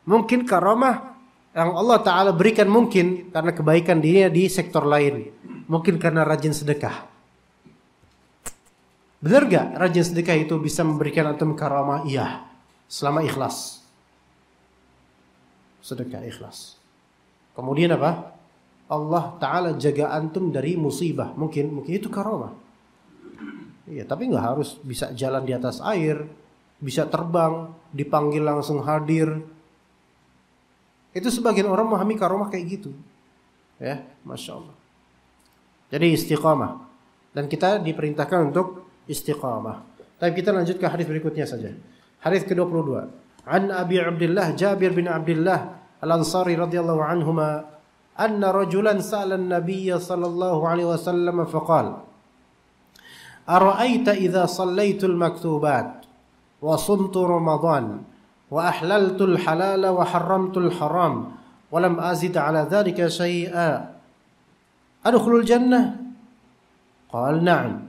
mungkin karamah yang Allah Ta'ala berikan mungkin karena kebaikan dia di sektor lain. Mungkin karena rajin sedekah. Benar gak rajin sedekah itu bisa memberikan antum karamah? Iya, selama ikhlas. Sedekah ikhlas. Kemudian apa? Allah Ta'ala jaga antum dari musibah. Mungkin itu karamah. Iya, tapi nggak harus bisa jalan di atas air, bisa terbang, dipanggil langsung hadir. Itu sebagian orang memahami karamah kayak gitu. Ya, Masya Allah. Jadi istiqamah. Dan kita diperintahkan untuk istiqamah. Tapi kita lanjut ke hadis berikutnya saja. Hadis ke-22. An Abi Abdullah Jabir bin Abdullah Al-Ansari radhiyallahu anhuma anna rajulan sa'ala an-nabiy sallallahu alaihi wasallam faqala ara'aita idza sallaytu al-maktubat wa sumtu ramadan wa ahlaltu al-halala wa harramtu al-haram wa lam azid ala dhalika shay'a adkhulul jannah? Qala na'am.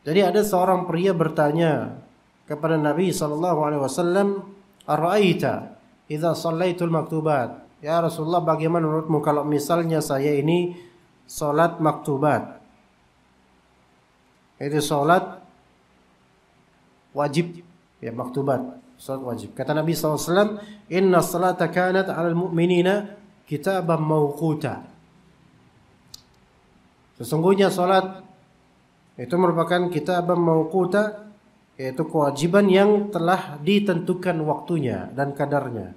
Jadi ada seorang pria bertanya kepada Nabi SAW, Ar-ra'aita idza shallaitul maktubat. Ya Rasulullah, bagaimana menurutmu kalau misalnya saya ini salat maktubat? Itu salat wajib, ya maktubat, salat wajib. Kata Nabi SAW, inna salata kanat 'alal mu'minina kitaban mawquta. Sesungguhnya salat itu merupakan kitaban mawquta, yaitu kewajiban yang telah ditentukan waktunya dan kadarnya.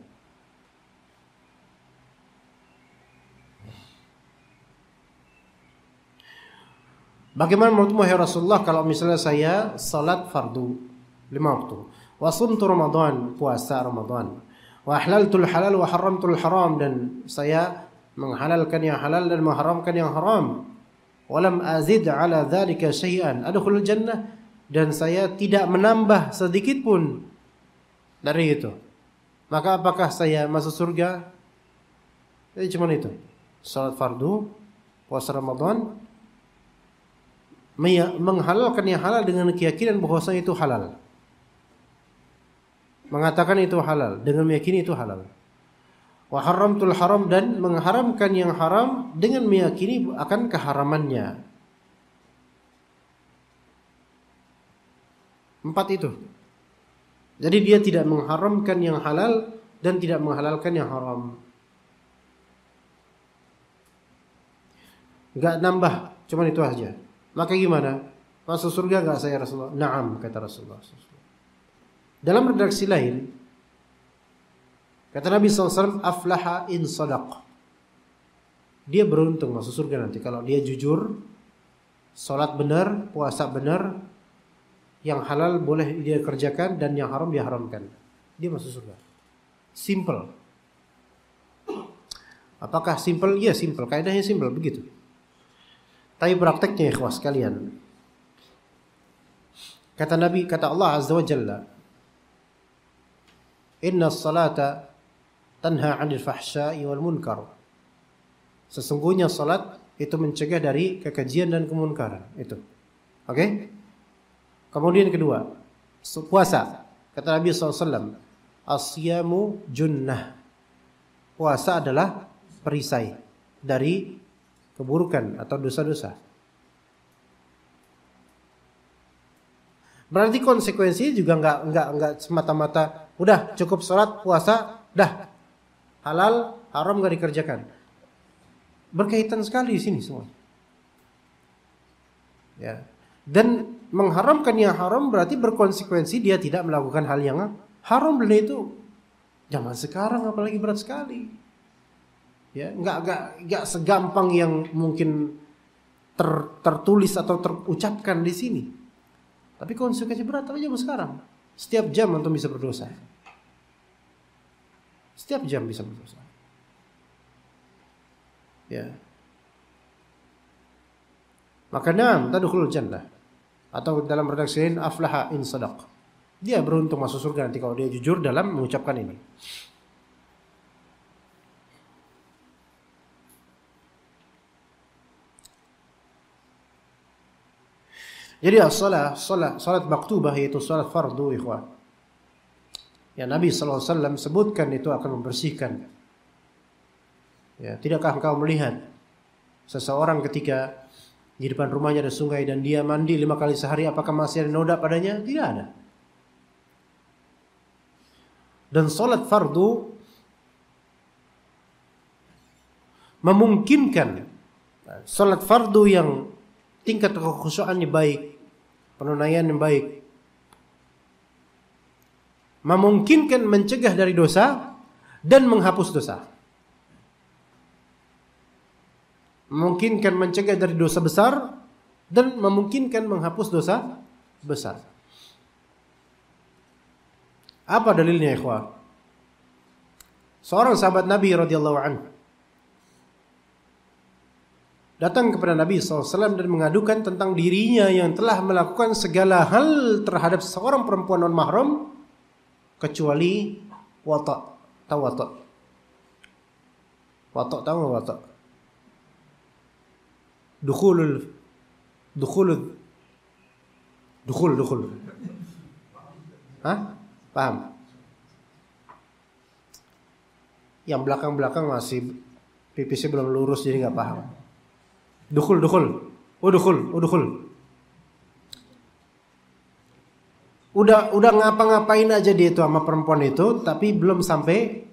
Bagaimana menurutmu ya Rasulullah kalau misalnya saya salat fardu 5 waktu, wa sumtu Ramadan, puasa Ramadan, wa ahlaltul halal wa haramtul haram, dan saya menghalalkan yang halal dan mengharamkan yang haram, wa lam azid ala dzalika syai'an adkhulul jannah, dan saya tidak menambah sedikit pun dari itu, maka apakah saya masuk surga? Jadi cuma itu, salat fardu, puasa Ramadan, menghalalkan yang halal dengan keyakinan bahwasanya itu halal, mengatakan itu halal dengan meyakini itu halal. Wa haramtul haram, dan mengharamkan yang haram dengan meyakini akan keharamannya. 4 itu. Jadi dia tidak mengharamkan yang halal dan tidak menghalalkan yang haram. Enggak nambah, cuman itu aja. Maka gimana? Masuk surga enggak saya Rasulullah? Naam, kata Rasulullah. Dalam redaksi lain, kata Nabi SAW, aflaha in sadaq. Dia beruntung masuk surga nanti kalau dia jujur, salat benar, puasa benar, yang halal boleh dia kerjakan dan yang haram dia haramkan. Dia masuk surga. Simple. Apakah simple? Ya simple. Kaidahnya simple begitu. Tapi prakteknya ikhwah sekalian, kata Nabi, kata Allah Azza wa Jalla, inna salata tanha 'anil fahsya'i wal munkar. Sesungguhnya salat itu mencegah dari kekejian dan kemunkaran. Itu. Oke? Kemudian kedua, puasa. Kata Nabi SAW, asyamu junnah. Puasa adalah perisai dari keburukan atau dosa-dosa. Berarti konsekuensinya juga enggak semata-mata udah cukup sholat, puasa, dah halal, haram enggak dikerjakan. Berkaitan sekali di sini semua. Ya. Dan mengharamkan yang haram berarti berkonsekuensi dia tidak melakukan hal yang haram, dan itu zaman sekarang apalagi berat sekali. Ya, enggak segampang yang mungkin tertulis atau terucapkan di sini. Tapi konsekuensi berat aja sekarang. Setiap jam antum bisa berdosa. Setiap jam bisa berdosa. Ya. Maka naam tadkhulul jannah, atau dalam redaksi lain aflaha in sadaq. Dia beruntung masuk surga nanti kalau dia jujur dalam mengucapkan ini. Jadi salat maktubah, yaitu salat fardu ikhwan, ya Nabi SAW sebutkan itu akan membersihkan. Ya, tidakkah engkau melihat seseorang ketika di depan rumahnya ada sungai dan dia mandi 5 kali sehari, apakah masih ada noda padanya? Tidak ada. Dan salat fardu memungkinkan, salat fardu yang tingkat kekhusyuannya baik, penunaian yang baik, memungkinkan mencegah dari dosa dan menghapus dosa. Memungkinkan mencegah dari dosa besar dan memungkinkan menghapus dosa besar. Apa dalilnya ikhwah? Seorang sahabat Nabi radhiyallahu anhu datang kepada Nabi SAW dan mengadukan tentang dirinya yang telah melakukan segala hal terhadap seorang perempuan non mahram kecuali wata'. Tahu wata'? Wata' tahu nggak wata'? Dukhul. Hah? Paham? Yang belakang-belakang masih pipisnya belum lurus jadi nggak paham. Dukhul. Udah ngapa-ngapain aja dia itu sama perempuan itu, tapi belum sampai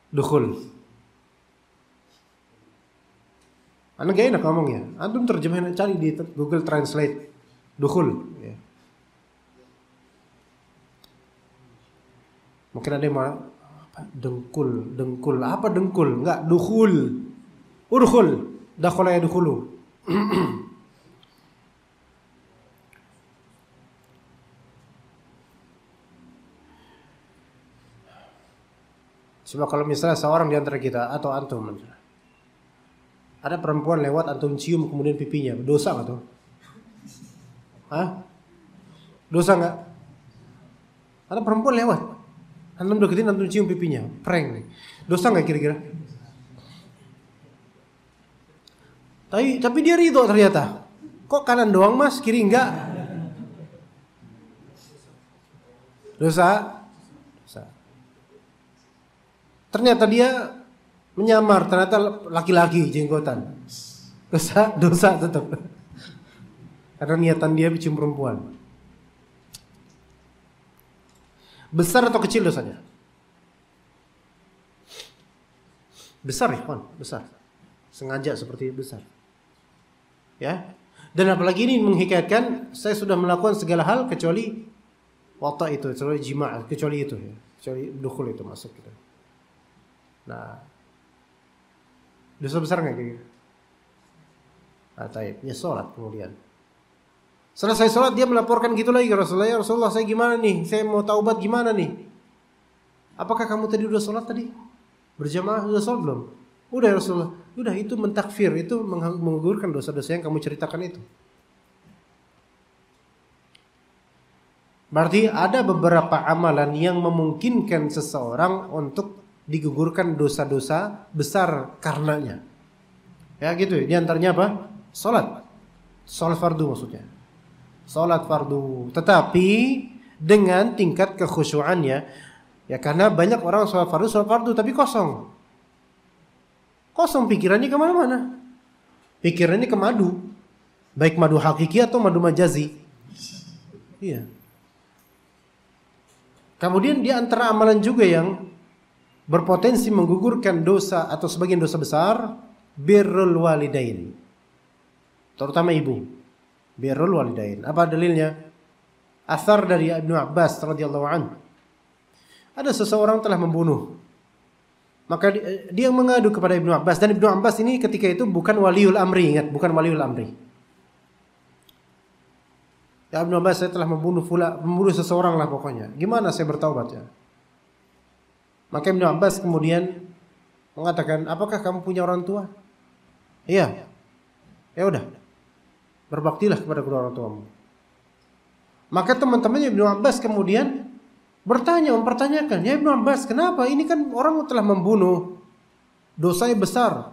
dukhul. Anda gak enak ngomongnya. Antum terjemahin, cari di Google Translate dukhul. Ya. Mungkin ada yang mau dengkul. Apa dengkul? Enggak, dukhul. Udkhul. Dakhala yadkhulu. Coba kalau misalnya seorang di antara kita atau antum, ada perempuan lewat, antum cium kemudian pipinya, dosa nggak tuh? Hah? Dosa nggak? Ada perempuan lewat, antum deketin, antum cium pipinya, prank nih. Dosa nggak kira-kira? Tapi dia ridho ternyata. Kok kanan doang mas, kiri enggak? Dosa. Ternyata dia menyamar, ternyata laki-laki jenggotan. Dosa tetap. Karena niatan dia cium perempuan. Besar atau kecil dosanya? Besar ya, kawan, besar. Sengaja seperti itu besar. Ya. Dan apalagi ini menghikayatkan saya sudah melakukan segala hal kecuali wata itu, kecuali jima', kecuali itu ya. Kecuali dukhul itu masuk gitu. Nah, dosa besar nggak kayak gitu? Taib, ya sholat kemudian. Selesai sholat dia melaporkan gitu lagi ke Rasulullah, ya Rasulullah saya gimana nih? Saya mau taubat gimana nih? Apakah kamu tadi udah sholat tadi? Berjamaah udah sholat belum? Udah ya Rasulullah. Udah, itu mentakfir, itu menggugurkan dosa-dosa yang kamu ceritakan itu. Berarti ada beberapa amalan yang memungkinkan seseorang untuk digugurkan dosa-dosa besar karenanya. Ya gitu. Di antaranya apa? Salat. Salat fardu maksudnya. Salat fardu. Tetapi dengan tingkat kekhusyuannya. Ya karena banyak orang salat fardu tapi kosong. Kosong pikirannya kemana-mana. Pikirannya ke madu. Baik madu hakiki atau madu majazi. Iya. Kemudian di antara amalan juga yang berpotensi menggugurkan dosa atau sebagian dosa besar, birrul walidain. Terutama ibu. Birrul walidain. Apa dalilnya? Athar dari Ibnu Abbas radhiyallahu anhu. Ada seseorang telah membunuh. Maka dia mengadu kepada Ibnu Abbas, dan Ibnu Abbas ini ketika itu bukan waliul amri, ingat, bukan waliul amri. Ya Ibnu Abbas, saya telah membunuh seseorang lah pokoknya. Gimana saya bertaubat ya? Maka Ibnu Abbas kemudian mengatakan, apakah kamu punya orang tua? Iya. Ya udah, berbaktilah kepada kedua orang tuamu. Maka teman-temannya Ibnu Abbas kemudian mempertanyakan, ya Ibnu Abbas, kenapa? Ini kan orang telah membunuh, dosanya besar.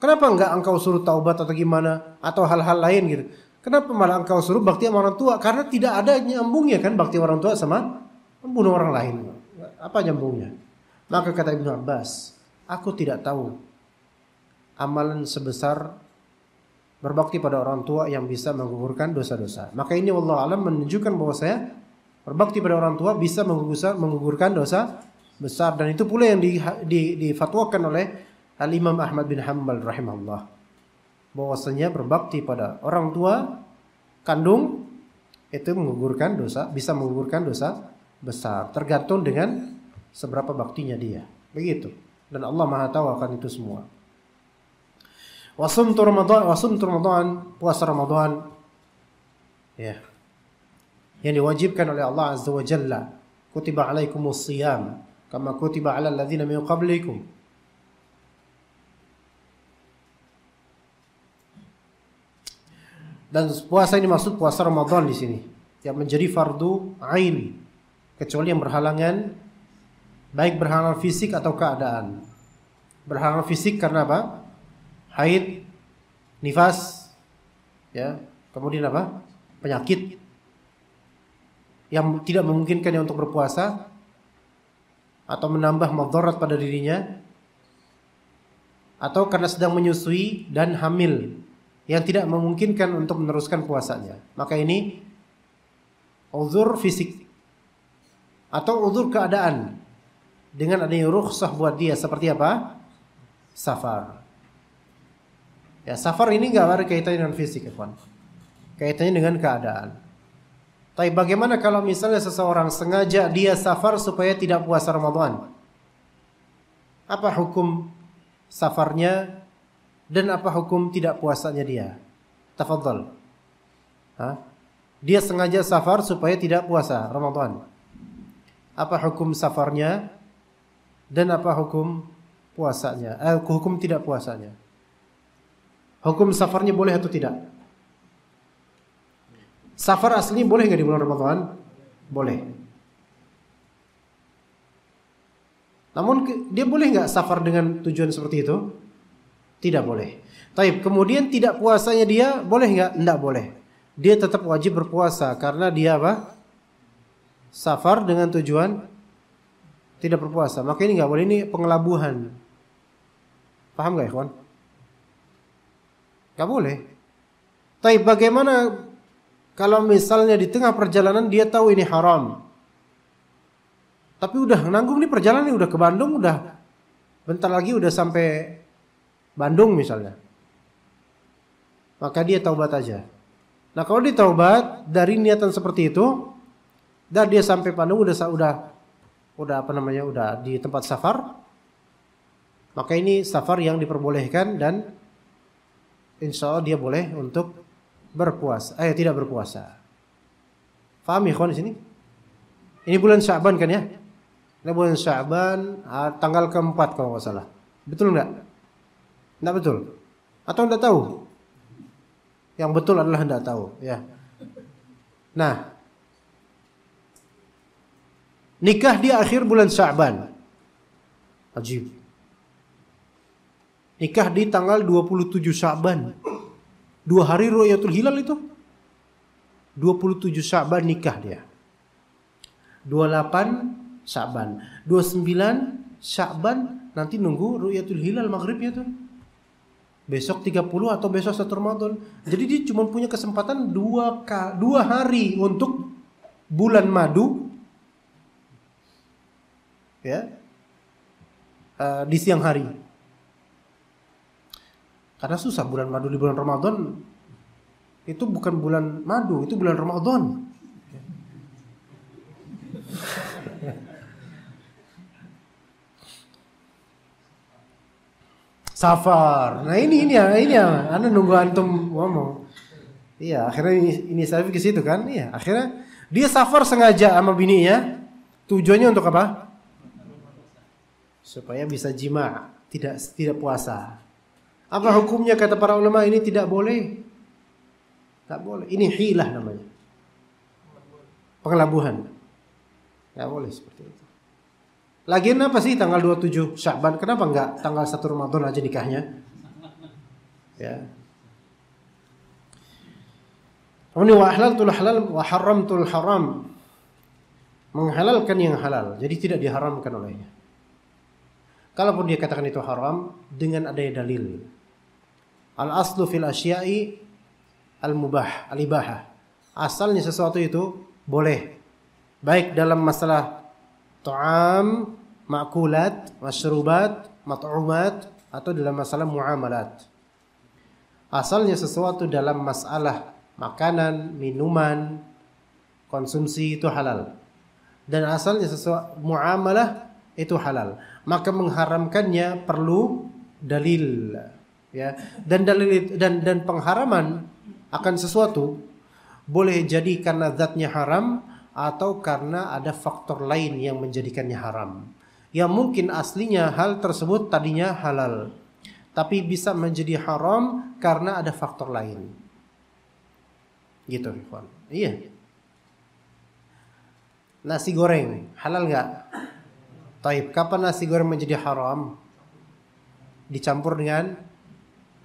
Kenapa enggak engkau suruh taubat atau gimana? Atau hal-hal lain gitu. Kenapa malah engkau suruh bakti sama orang tua? Karena tidak ada nyambungnya kan bakti orang tua sama membunuh orang lain. Apa nyambungnya? Maka kata Ibnu Abbas, aku tidak tahu amalan sebesar berbakti pada orang tua yang bisa menggugurkan dosa-dosa. Maka ini wallahu alam menunjukkan bahwa saya berbakti pada orang tua bisa menggugurkan dosa besar, dan itu pula yang difatwakan oleh Al-Imam Ahmad bin Hanbal rahimahullah. Bahwasanya berbakti pada orang tua kandung itu bisa menggugurkan dosa besar, tergantung dengan seberapa baktinya dia. Begitu. Dan Allah Maha tahu akan itu semua. Wasumtu Ramadan, puasa Ramadan. Ya. Yang diwajibkan oleh Allah Azza wa Jalla. Kutiba alaikumus siyam kama kutiba alal ladzina min qablikum. Dan puasa ini maksud puasa Ramadan di sini, yang menjadi fardu ain, kecuali yang berhalangan, baik berhalangan fisik atau keadaan. Berhalangan fisik karena apa? Haid, nifas, ya. Kemudian apa? Penyakit yang tidak memungkinkannya untuk berpuasa atau menambah madarat pada dirinya, atau karena sedang menyusui dan hamil yang tidak memungkinkan untuk meneruskan puasanya. Maka ini uzur fisik atau uzur keadaan dengan adanya rukhsah buat dia, seperti apa? Safar. Ya, safar ini enggak ada kaitannya dengan fisik, ya, kawan. Kaitannya dengan keadaan. Tapi bagaimana kalau misalnya seseorang sengaja dia safar supaya tidak puasa Ramadan? Apa hukum safarnya dan apa hukum tidak puasanya dia? Tafadhal. Dia sengaja safar supaya tidak puasa Ramadan. Apa hukum safarnya Dan apa hukum puasanya? Hukum tidak puasanya. Hukum safarnya boleh atau tidak? Safar asli boleh nggak di bulan Ramadan? Boleh. Namun dia boleh nggak safar dengan tujuan seperti itu? Tidak boleh. Taib. Kemudian tidak puasanya dia boleh nggak? Nggak boleh. Dia tetap wajib berpuasa karena dia apa? Safar dengan tujuan tidak berpuasa. Maka ini nggak boleh, ini pengelabuhan. Paham nggak, ikhwan? Nggak boleh. Taib. Bagaimana kalau misalnya di tengah perjalanan dia tahu ini haram, tapi udah nanggung nih perjalanan, udah ke Bandung, udah bentar lagi udah sampai Bandung misalnya, maka dia taubat aja. Nah kalau dia taubat dari niatan seperti itu, dan dia sampai Bandung udah apa namanya, udah di tempat safar, maka ini safar yang diperbolehkan dan insya Allah dia boleh untuk berpuasa. Tidak berpuasa. Faham ikhwan di sini? Ini bulan Sya'ban kan ya? Ini bulan Sya'ban tanggal keempat kalau nggak salah. Betul nggak? Nggak betul? Atau nggak tahu? Yang betul adalah nggak tahu. Ya. Nah, nikah di akhir bulan Sya'ban. Ajib. Nikah di tanggal 27 Sya'ban. 2 hari Ru'yatul Hilal itu. 27 Sya'ban nikah dia. 28 Sya'ban. 29 Sya'ban nanti nunggu Ru'yatul Hilal maghribnya tuh. Besok 30 atau besok 1 Ramadan. Jadi dia cuma punya kesempatan 2 hari untuk bulan madu. Ya. Di siang hari. Karena susah bulan madu di bulan Ramadan. Itu bukan bulan madu, itu bulan Ramadan. Safar. Nah ini ya. Anda nunggu antum ngomong. Iya, akhirnya ini saya ke situ kan? Iya, akhirnya dia safar sengaja sama bininya. Tujuannya untuk apa? Supaya bisa jima, tidak puasa. Apa hukumnya kata para ulama? Ini tidak boleh. Tak boleh. Ini hilah namanya. Pengelabuhan. Tidak boleh seperti itu. Lagian apa sih tanggal 27 Sya'ban? Kenapa enggak tanggal 1 Ramadan aja nikahnya? Ya. Ini wa ahlaltul halal wa haramtul haram. Menghalalkan yang halal. Jadi tidak diharamkan olehnya. Kalaupun dia katakan itu haram dengan adanya dalil. Al-aslu fil asya'i al-mubah, al-ibahah. Asalnya sesuatu itu boleh. Baik dalam masalah ta'am, ma'kulat, masyrubat, mat'umat, atau dalam masalah muamalat. Asalnya sesuatu dalam masalah makanan, minuman, konsumsi itu halal. Dan asalnya sesuatu muamalah itu halal. Maka mengharamkannya perlu dalil. Ya, dan dalil dan pengharaman akan sesuatu boleh jadi karena zatnya haram atau karena ada faktor lain yang menjadikannya haram. Yang mungkin aslinya hal tersebut tadinya halal, tapi bisa menjadi haram karena ada faktor lain. Gitu, ikhwan. Iya. Nasi goreng halal nggak? Taib. Kapan nasi goreng menjadi haram? Dicampur dengan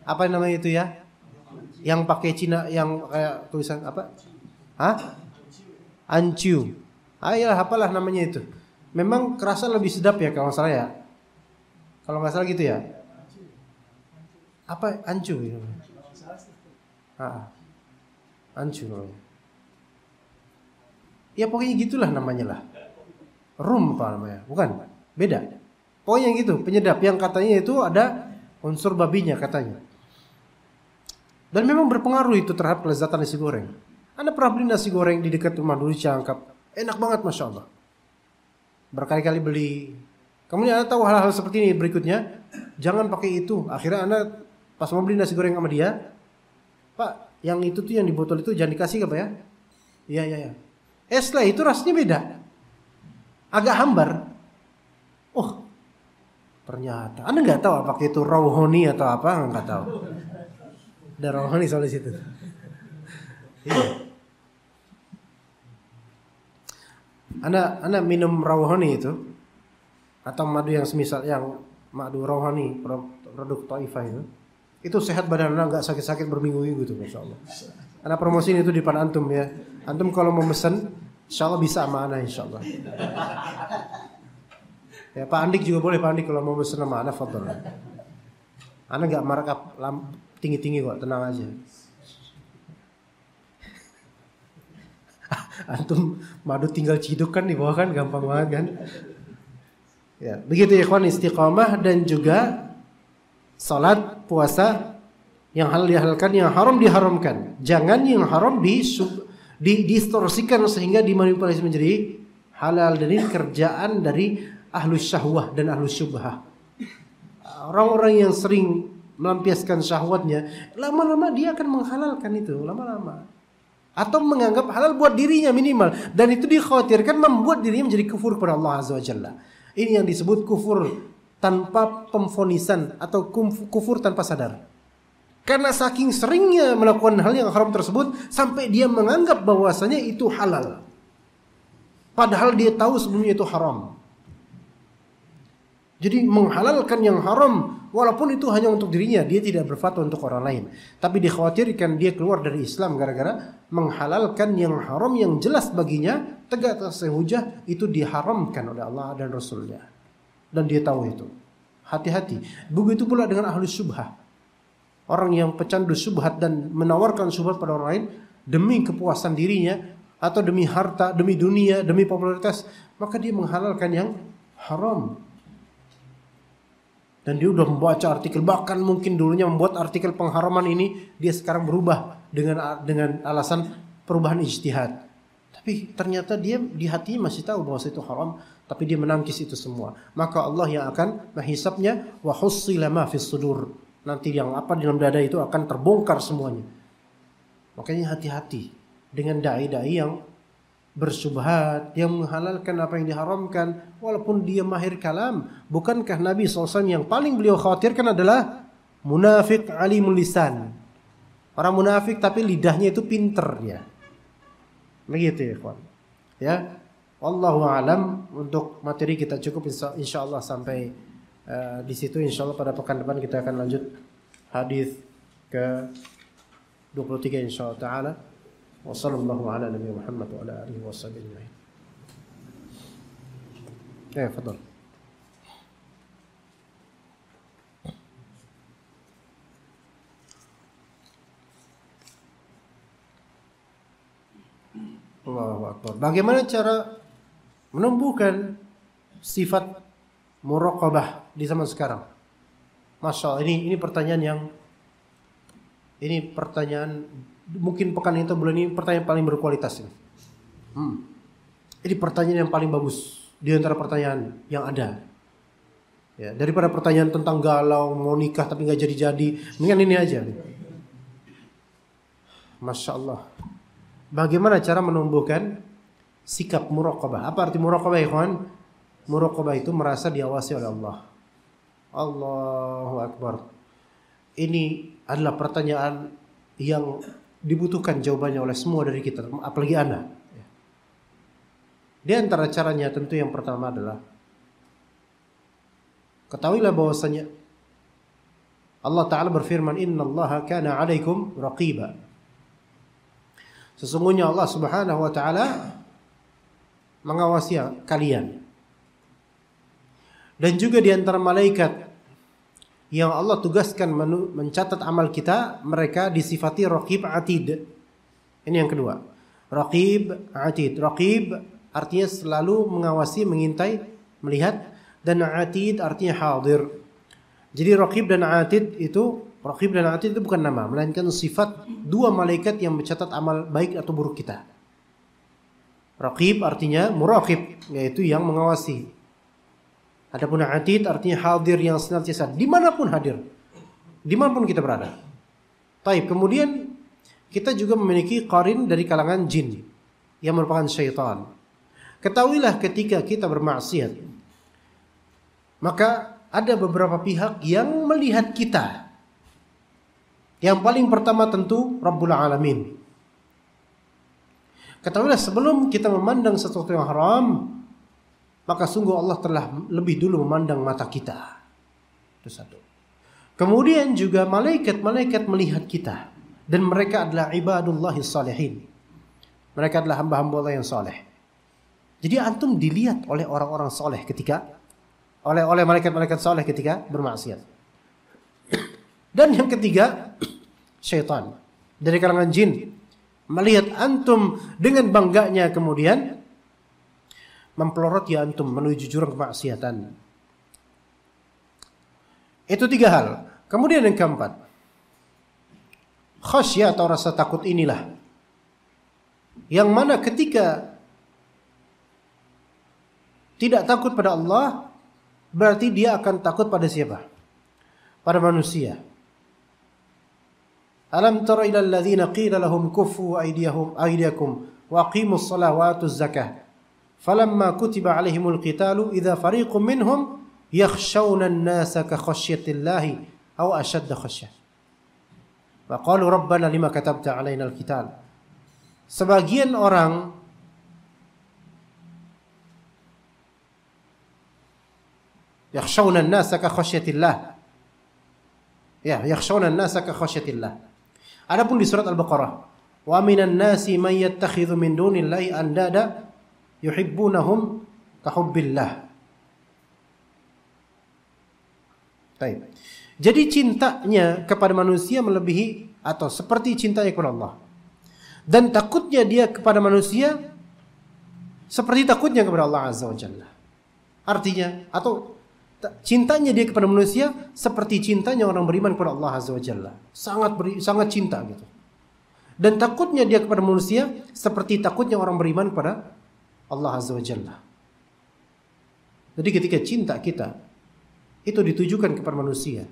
apa namanya itu ya? Yang pakai Cina, yang kayak tulisan apa? Hah? Anciu. Ayolah, apalah namanya itu. Memang kerasa lebih sedap ya kalau nggak salah ya. Kalau nggak salah gitu ya. Apa ancu itu? Ancu namanya. Ya pokoknya gitulah namanya lah. Rum apa namanya? Bukan, beda. Pokoknya gitu, penyedap yang katanya itu ada unsur babinya katanya. Dan memang berpengaruh itu terhadap kelezatan nasi goreng. Anda pernah beli nasi goreng di dekat rumah dulu Cangkap. Enak banget Masya Allah. Berkali-kali beli. Kemudian Anda tahu hal-hal seperti ini berikutnya. Jangan pakai itu. Akhirnya Anda pas mau beli nasi goreng sama dia. Pak, yang itu tuh yang di botol itu jangan dikasih apa ya? Iya. Setelah itu rasanya beda. Agak hambar. Oh, Ternyata Anda nggak tahu apakah itu rohani atau apa, nggak tahu. Ada rohani soal situ. Iya. Anda minum rohani itu atau madu yang semisal yang madu rohani produk Taifah itu sehat badan Anda, nggak sakit-sakit berminggu-minggu tuh, masya Allah. Anda promosiin itu di depan antum ya. Antum kalau mau mesen, insya Allah bisa sama Anda insya Allah. Ya Pak Andik juga boleh, Pak Andik kalau mau mesen sama Anda, fadhol. Anda nggak markup tinggi-tinggi kok, tenang aja. Antum madu tinggal ciduk kan di bawah kan, gampang banget kan. Ya, begitu ya ikhwan, istiqamah dan juga salat, puasa, yang halal dihalalkan, yang haram diharamkan. Jangan yang haram distorsikan sehingga dimanipulasi menjadi halal, dan ini kerjaan dari ahlus syahwah dan ahlus syubhah. Orang-orang yang sering melampiaskan syahwatnya, lama-lama dia akan menghalalkan itu, lama-lama. Atau menganggap halal buat dirinya minimal, dan itu dikhawatirkan membuat dirinya menjadi kufur kepada Allah Azza wa Jalla. Ini yang disebut kufur tanpa pemfonisan atau kufur tanpa sadar. Karena saking seringnya melakukan hal yang haram tersebut sampai dia menganggap bahwasanya itu halal, padahal dia tahu sebelumnya itu haram. Jadi menghalalkan yang haram walaupun itu hanya untuk dirinya, dia tidak berfatwa untuk orang lain. Tapi dikhawatirkan dia keluar dari Islam gara-gara menghalalkan yang haram yang jelas baginya tegak atas hujah itu diharamkan oleh Allah dan Rasulnya. Dan dia tahu itu. Hati-hati. Begitu pula dengan ahli syubhah. Orang yang pecandu syubhat dan menawarkan syubhat pada orang lain demi kepuasan dirinya atau demi harta, demi dunia, demi popularitas, maka dia menghalalkan yang haram. Dan dia udah membaca artikel, bahkan mungkin dulunya membuat artikel pengharaman ini, dia sekarang berubah dengan alasan perubahan ijtihad. Tapi ternyata dia di hatinya masih tahu bahwa itu haram, tapi dia menangkis itu semua. Maka Allah yang akan menghisapnya, wa hussila ma fis sudur. Nanti yang apa di dalam dada itu akan terbongkar semuanya. Makanya hati-hati dengan dai-dai yang bersyubhat, yang menghalalkan apa yang diharamkan walaupun dia mahir kalam. Bukankah Nabi SAW yang paling beliau khawatirkan adalah munafik alimul lisan, orang munafik tapi lidahnya itu pinter ya. Begitu ya kawan. Ya, wallahu alam. Untuk materi kita cukup insyaallah sampai di situ. Insyaallah pada pekan depan kita akan lanjut hadis ke 23 insyaallah taala. Wa sallallahu ala nabi Muhammad wa ala alihi washabihi ajma'in. Ya, fadhal. Allahu akbar. Bagaimana cara menumbuhkan sifat muraqabah di zaman sekarang? Masya Allah, ini pertanyaan mungkin pekan itu bulan ini pertanyaan paling berkualitas ini. Ini pertanyaan yang paling bagus di antara pertanyaan yang ada. Ya, daripada pertanyaan tentang galau mau nikah tapi nggak jadi-jadi, mendingan ini aja. Masya Allah. Bagaimana cara menumbuhkan sikap muraqabah? Apa arti muraqabah, ikhwan? Muraqabah itu merasa diawasi oleh Allah. Allahu akbar. Ini adalah pertanyaan yang dibutuhkan jawabannya oleh semua dari kita, apalagi Anda. Di antara caranya tentu yang pertama adalah ketahuilah bahwasanya Allah Ta'ala berfirman, innallaha kana 'alaikum raqiba. Sesungguhnya Allah Subhanahu wa Ta'ala mengawasi kalian. Dan juga di antara malaikat yang Allah tugaskan mencatat amal kita, mereka disifati raqib atid. Ini yang kedua. Raqib atid. Raqib artinya selalu mengawasi, mengintai, melihat, dan atid artinya hadir. Jadi raqib dan atid itu bukan nama, melainkan sifat dua malaikat yang mencatat amal baik atau buruk kita. Raqib artinya muraqib, yaitu yang mengawasi. Adapun atid artinya hadir, yang senantiasa dimanapun hadir, dimanapun kita berada. Baik, kemudian kita juga memiliki qarin dari kalangan jin yang merupakan syaitan. Ketahuilah ketika kita bermaksiat, maka ada beberapa pihak yang melihat kita. Yang paling pertama tentu Rabbul Alamin. Ketahuilah sebelum kita memandang sesuatu yang haram, maka sungguh Allah telah lebih dulu memandang mata kita. Itu satu. Kemudian juga malaikat-malaikat melihat kita. Dan mereka adalah ibadullahi salihin. Mereka adalah hamba-hamba Allah yang saleh. Jadi antum dilihat oleh orang-orang saleh ketika oleh malaikat-malaikat saleh ketika bermaksiat. Dan yang ketiga, syaitan dari kalangan jin melihat antum dengan bangganya kemudian mempeloroti antum menuju jurang kemaksiatan. Itu 3 hal. Kemudian yang keempat, khasyah atau rasa takut inilah yang mana ketika tidak takut pada Allah, berarti dia akan takut pada siapa? Pada manusia. Alam tara ila alladhina qila lahum kuffu aydiyakum wa aqimus salata wa atuz zakah falamma kutiba alaihimul qitalu idza fariqum minhum yakhshawna an-nasa ka khashyatillah aw ashadda khasyah wa qalu rabbana lima katabta alaina al-qital. Sebagian orang yakhshawna an-nasa ka khashyatillah, yakhshawna an-nasa ka khashyatillah. Adapun di surat Al-Baqarah, wa minan nasi man yattakhidhu min dunillahi andada yuhibbunahum ka hubbillah. Baik. Jadi cintanya kepada manusia melebihi atau seperti cintanya kepada Allah. Dan takutnya dia kepada manusia seperti takutnya kepada Allah Azza wa Jalla. Artinya, atau cintanya dia kepada manusia seperti cintanya orang beriman kepada Allah Azza wa Jalla. Sangat cinta gitu. Dan takutnya dia kepada manusia seperti takutnya orang beriman kepada Allah Azza wa Jalla. Jadi ketika cinta kita itu ditujukan kepada manusia,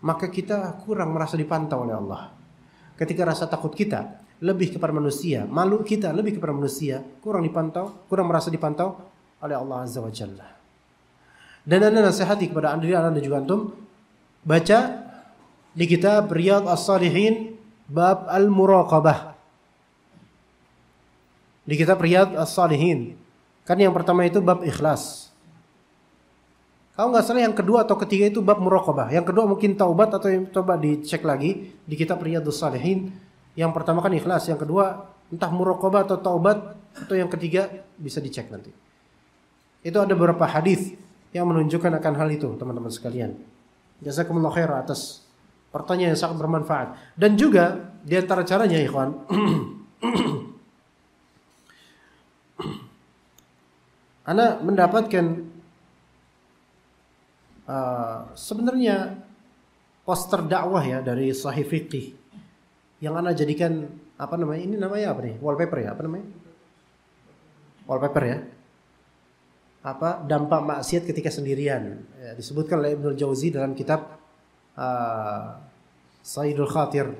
maka kita kurang merasa dipantau oleh Allah. Ketika rasa takut kita lebih kepada manusia, malu kita lebih kepada manusia, kurang merasa dipantau oleh Allah Azza wa Jalla. Dan anda nasihati kepada anda dan juga antum, baca di kitab Riyadh As-Salihin bab Al-Muraqabah. Di kitab Riyadh As-Salihin, kan yang pertama itu bab ikhlas. Kalau nggak salah yang kedua atau ketiga itu bab muraqabah. Yang kedua mungkin taubat, atau yang coba dicek lagi di kitab Riyadhus Shalihin. Yang pertama kan ikhlas, yang kedua entah muraqabah atau taubat, atau yang ketiga bisa dicek nanti. Itu ada beberapa hadis yang menunjukkan akan hal itu, teman-teman sekalian. Jazakumullah khair atas pertanyaan yang sangat bermanfaat. Dan juga di antara caranya, ikhwan, ana mendapatkan sebenarnya poster dakwah ya dari Sahih Fiqih yang ana jadikan apa namanya? Ini namanya apa nih? Wallpaper ya? Apa namanya? Wallpaper ya? Apa dampak maksiat ketika sendirian? Ya, disebutkan oleh Ibnu Jauzi dalam kitab Saidul Khatir.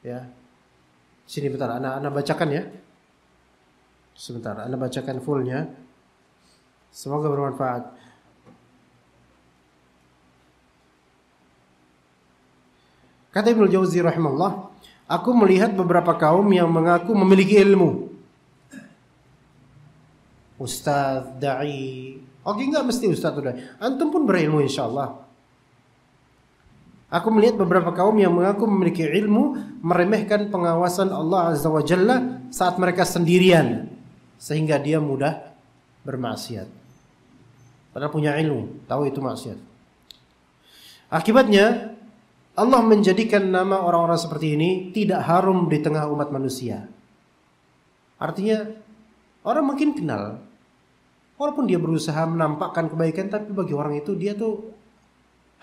Ya. Sini bentar, ana bacakan ya. Sebentar, ana bacakan fullnya. Semoga bermanfaat. Kata Ibnu Jauzi rahimahullah, aku melihat beberapa kaum yang mengaku memiliki ilmu. Ustaz, da'i. Oke, enggak mesti ustaz atau da'i. Antum pun berilmu insyaallah. Aku melihat beberapa kaum yang mengaku memiliki ilmu meremehkan pengawasan Allah Azza wa Jalla saat mereka sendirian, sehingga dia mudah bermaksiat. Padahal punya ilmu, tahu itu maksiat. Akibatnya Allah menjadikan nama orang-orang seperti ini tidak harum di tengah umat manusia. Artinya orang mungkin kenal, walaupun dia berusaha menampakkan kebaikan, tapi bagi orang itu dia tuh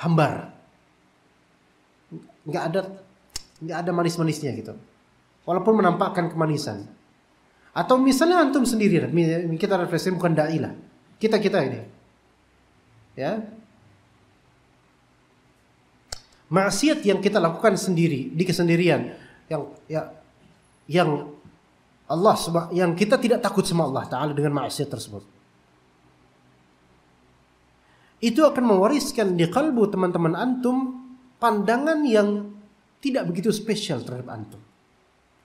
hambar, nggak ada manis-manisnya gitu. Walaupun menampakkan kemanisan. Atau misalnya antum sendiri, kita refleksi bukan dai lah, kita ini, ya. Maksiat yang kita lakukan sendiri di kesendirian, yang kita tidak takut sama Allah Taala dengan maksiat tersebut. itu akan mewariskan di kalbu teman-teman antum pandangan yang tidak begitu spesial terhadap antum.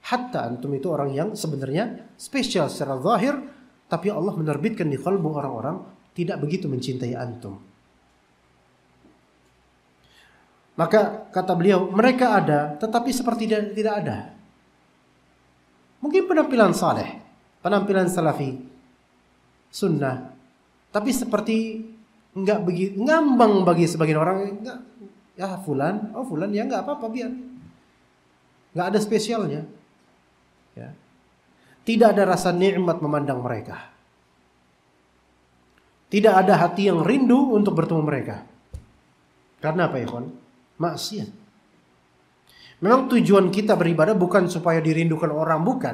Hatta antum itu orang yang sebenarnya spesial secara zahir, tapi Allah menerbitkan di kalbu orang-orang tidak begitu mencintai antum. Maka kata beliau, mereka ada tetapi seperti tidak ada. Mungkin penampilan saleh, penampilan salafi, sunnah, tapi seperti enggak begitu ngambang bagi sebagian orang. Enggak, ya fulan ya enggak apa-apa biar. Enggak ada spesialnya. Ya. Tidak ada rasa nikmat memandang mereka. Tidak ada hati yang rindu untuk bertemu mereka. Karena apa ya, kawan? Maksiat. Memang tujuan kita beribadah bukan supaya dirindukan orang, bukan.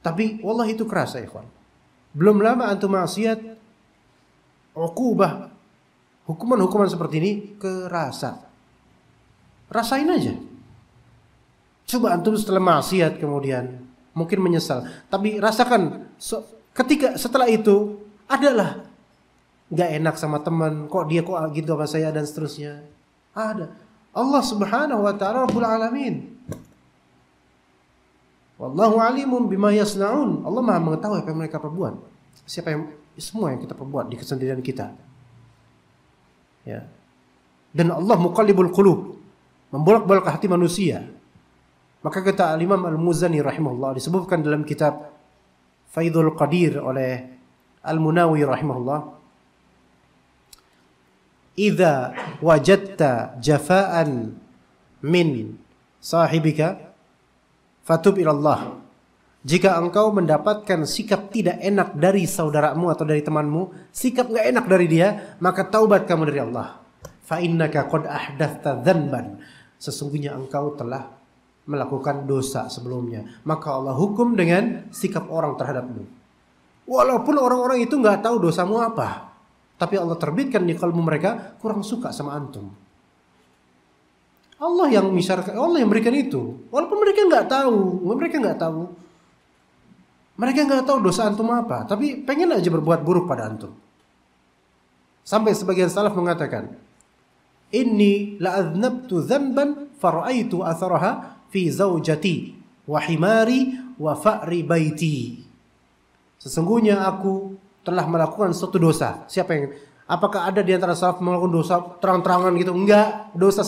Tapi wallah itu kerasa, ikhwan. Belum lama antum maksiat, uqubah, hukuman-hukuman seperti ini kerasa. Rasain aja. Coba antum setelah maksiat kemudian mungkin menyesal, tapi rasakan ketika setelah itu adalah nggak enak sama teman, kok dia kok gitu sama saya dan seterusnya. Ada. Allah Subhanahu wa taala Rabbul Alamin. Wallahu alimun bima yasnaun. Allah Maha mengetahui apa yang mereka perbuat. Semua yang kita perbuat di kesendirian kita. Ya. Dan Allah muqallibul qulub, membolak-balik hati manusia. Maka kata Imam Al-Muzani rahimahullah, disebutkan dalam kitab Faidul Qadir oleh Al-Munawi rahimahullah, idza wajadta jafaan min sahibika fatub ilallah. Jika engkau mendapatkan sikap tidak enak dari saudaramu atau dari temanmu, sikap gak enak dari dia, maka taubat kamu dari Allah. Fa innaka qad ahdathta dzanban. Sesungguhnya engkau telah melakukan dosa sebelumnya, maka Allah hukum dengan sikap orang terhadapmu. Walaupun orang-orang itu gak tahu dosamu apa, tapi Allah terbitkan di kalbu mereka kurang suka sama antum. Allah yang berikan itu. Walaupun mereka nggak tahu dosa antum apa, tapi pengen aja berbuat buruk pada antum. Sampai sebagian salaf mengatakan, inni la'adnabtu dzanban fara'aitu atharaha fi zaujati wa himari wa fa'ri baiti. Sesungguhnya aku telah melakukan suatu dosa. Apakah ada di antara salaf melakukan dosa terang-terangan gitu? Enggak, dosa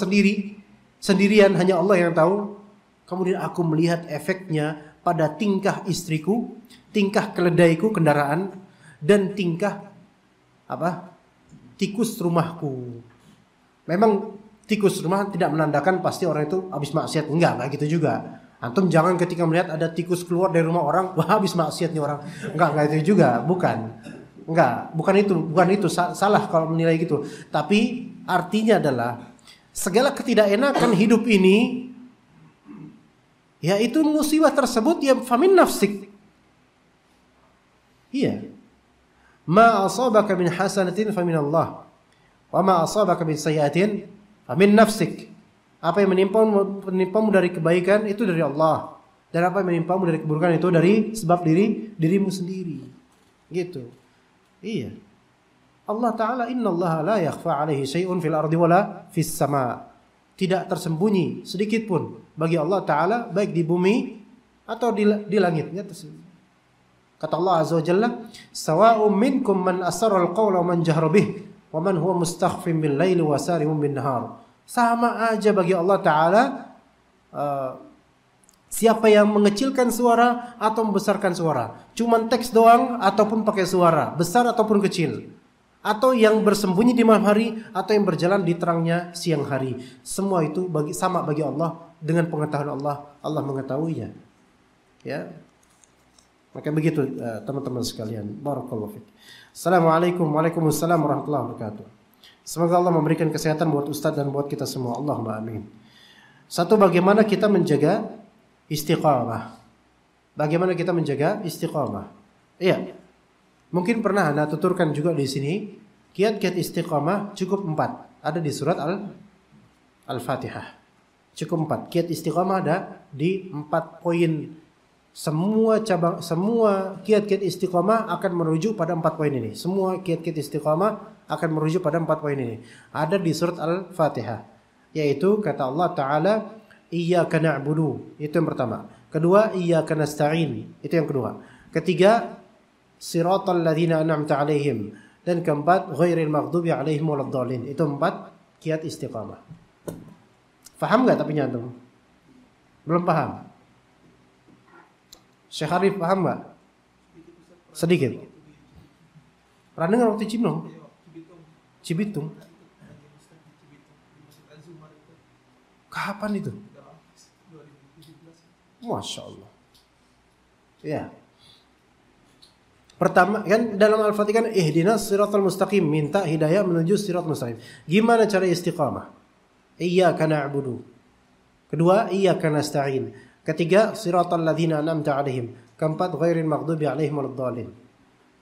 sendirian, hanya Allah yang tahu. Kemudian aku melihat efeknya pada tingkah istriku, tingkah keledaiku kendaraan, dan tingkah tikus rumahku. Memang tikus rumah tidak menandakan pasti orang itu habis maksiat, enggak gitu juga. Antum jangan ketika melihat ada tikus keluar dari rumah orang, wah habis maksiat nih orang. Enggak itu juga, bukan itu salah kalau menilai gitu. Tapi artinya adalah segala ketidakenakan hidup ini, yaitu musibah tersebut ya famin nafsik. Iya. Ma asabaka min hasanatin famin Allah, wa ma asabaka min sayyi'atin famin nafsik. Apa yang menimpamu dari kebaikan itu dari Allah, dan apa yang menimpamu dari keburukan itu dari sebab dirimu sendiri. Gitu. Iya. Allah Ta'ala, innallaha la yakhfa alaihi syai'un fil ardi wala fis sama. Tidak tersembunyi sedikit pun bagi Allah Ta'ala, baik di bumi atau di langitnya. Kata Allah Azza wa Jalla, sawa'un minkum man asarra al-qawla wa man jahara bih wa man huwa mustakhfin bil laili wa sarimun bin nahar. Sama aja bagi Allah Ta'ala siapa yang mengecilkan suara atau membesarkan suara, cuman teks doang ataupun pakai suara besar ataupun kecil, atau yang bersembunyi di malam hari atau yang berjalan di terangnya siang hari, semua itu sama bagi Allah. Dengan pengetahuan Allah mengetahuinya. Ya, maka begitu teman-teman sekalian. Barakallahu fiik. Assalamualaikum waalaikumsalam warahmatullahi wabarakatuh. Semoga Allah memberikan kesehatan buat Ustadz dan buat kita semua. Allahumma amin. Satu, bagaimana kita menjaga istiqamah? Bagaimana kita menjaga istiqamah? Iya. Mungkin pernah Anda tuturkan juga di sini. Kiat-kiat istiqamah cukup 4. Ada di surat Al-Fatihah. Cukup 4. Kiat istiqamah ada di 4 poin Semua kiat-kiat istiqomah akan merujuk pada 4 poin ini. Semua kiat-kiat istiqomah akan merujuk pada 4 poin ini. Ada di surat Al-Fatihah. Yaitu kata Allah Ta'ala, Iyyaka na'budu. Itu yang pertama. Kedua, Iyyaka nasta'in. Itu yang kedua. Ketiga, Siratal ladzina an'amta 'alaihim. Dan keempat, Ghairil maghdubi 'alaihim waladdallin. Itu 4 kiat istiqamah. Paham enggak tapi antum? Belum paham? Syekh Arif paham enggak? Sedikit. Pernah dengar waktu Cibitung? Kapan itu? Masya Allah. Ya. Pertama kan dalam Al-Fatihah kan ihdinas siratal mustaqim, minta hidayah menuju siratal mustaqim. Gimana cara istiqamah? Iyyaka na'budu. Kedua, iyyaka nasta'in. Ketiga, siratal ladzina an'amta 'alaihim. Keempat, ghairil maghdubi 'alaihim waladdallin.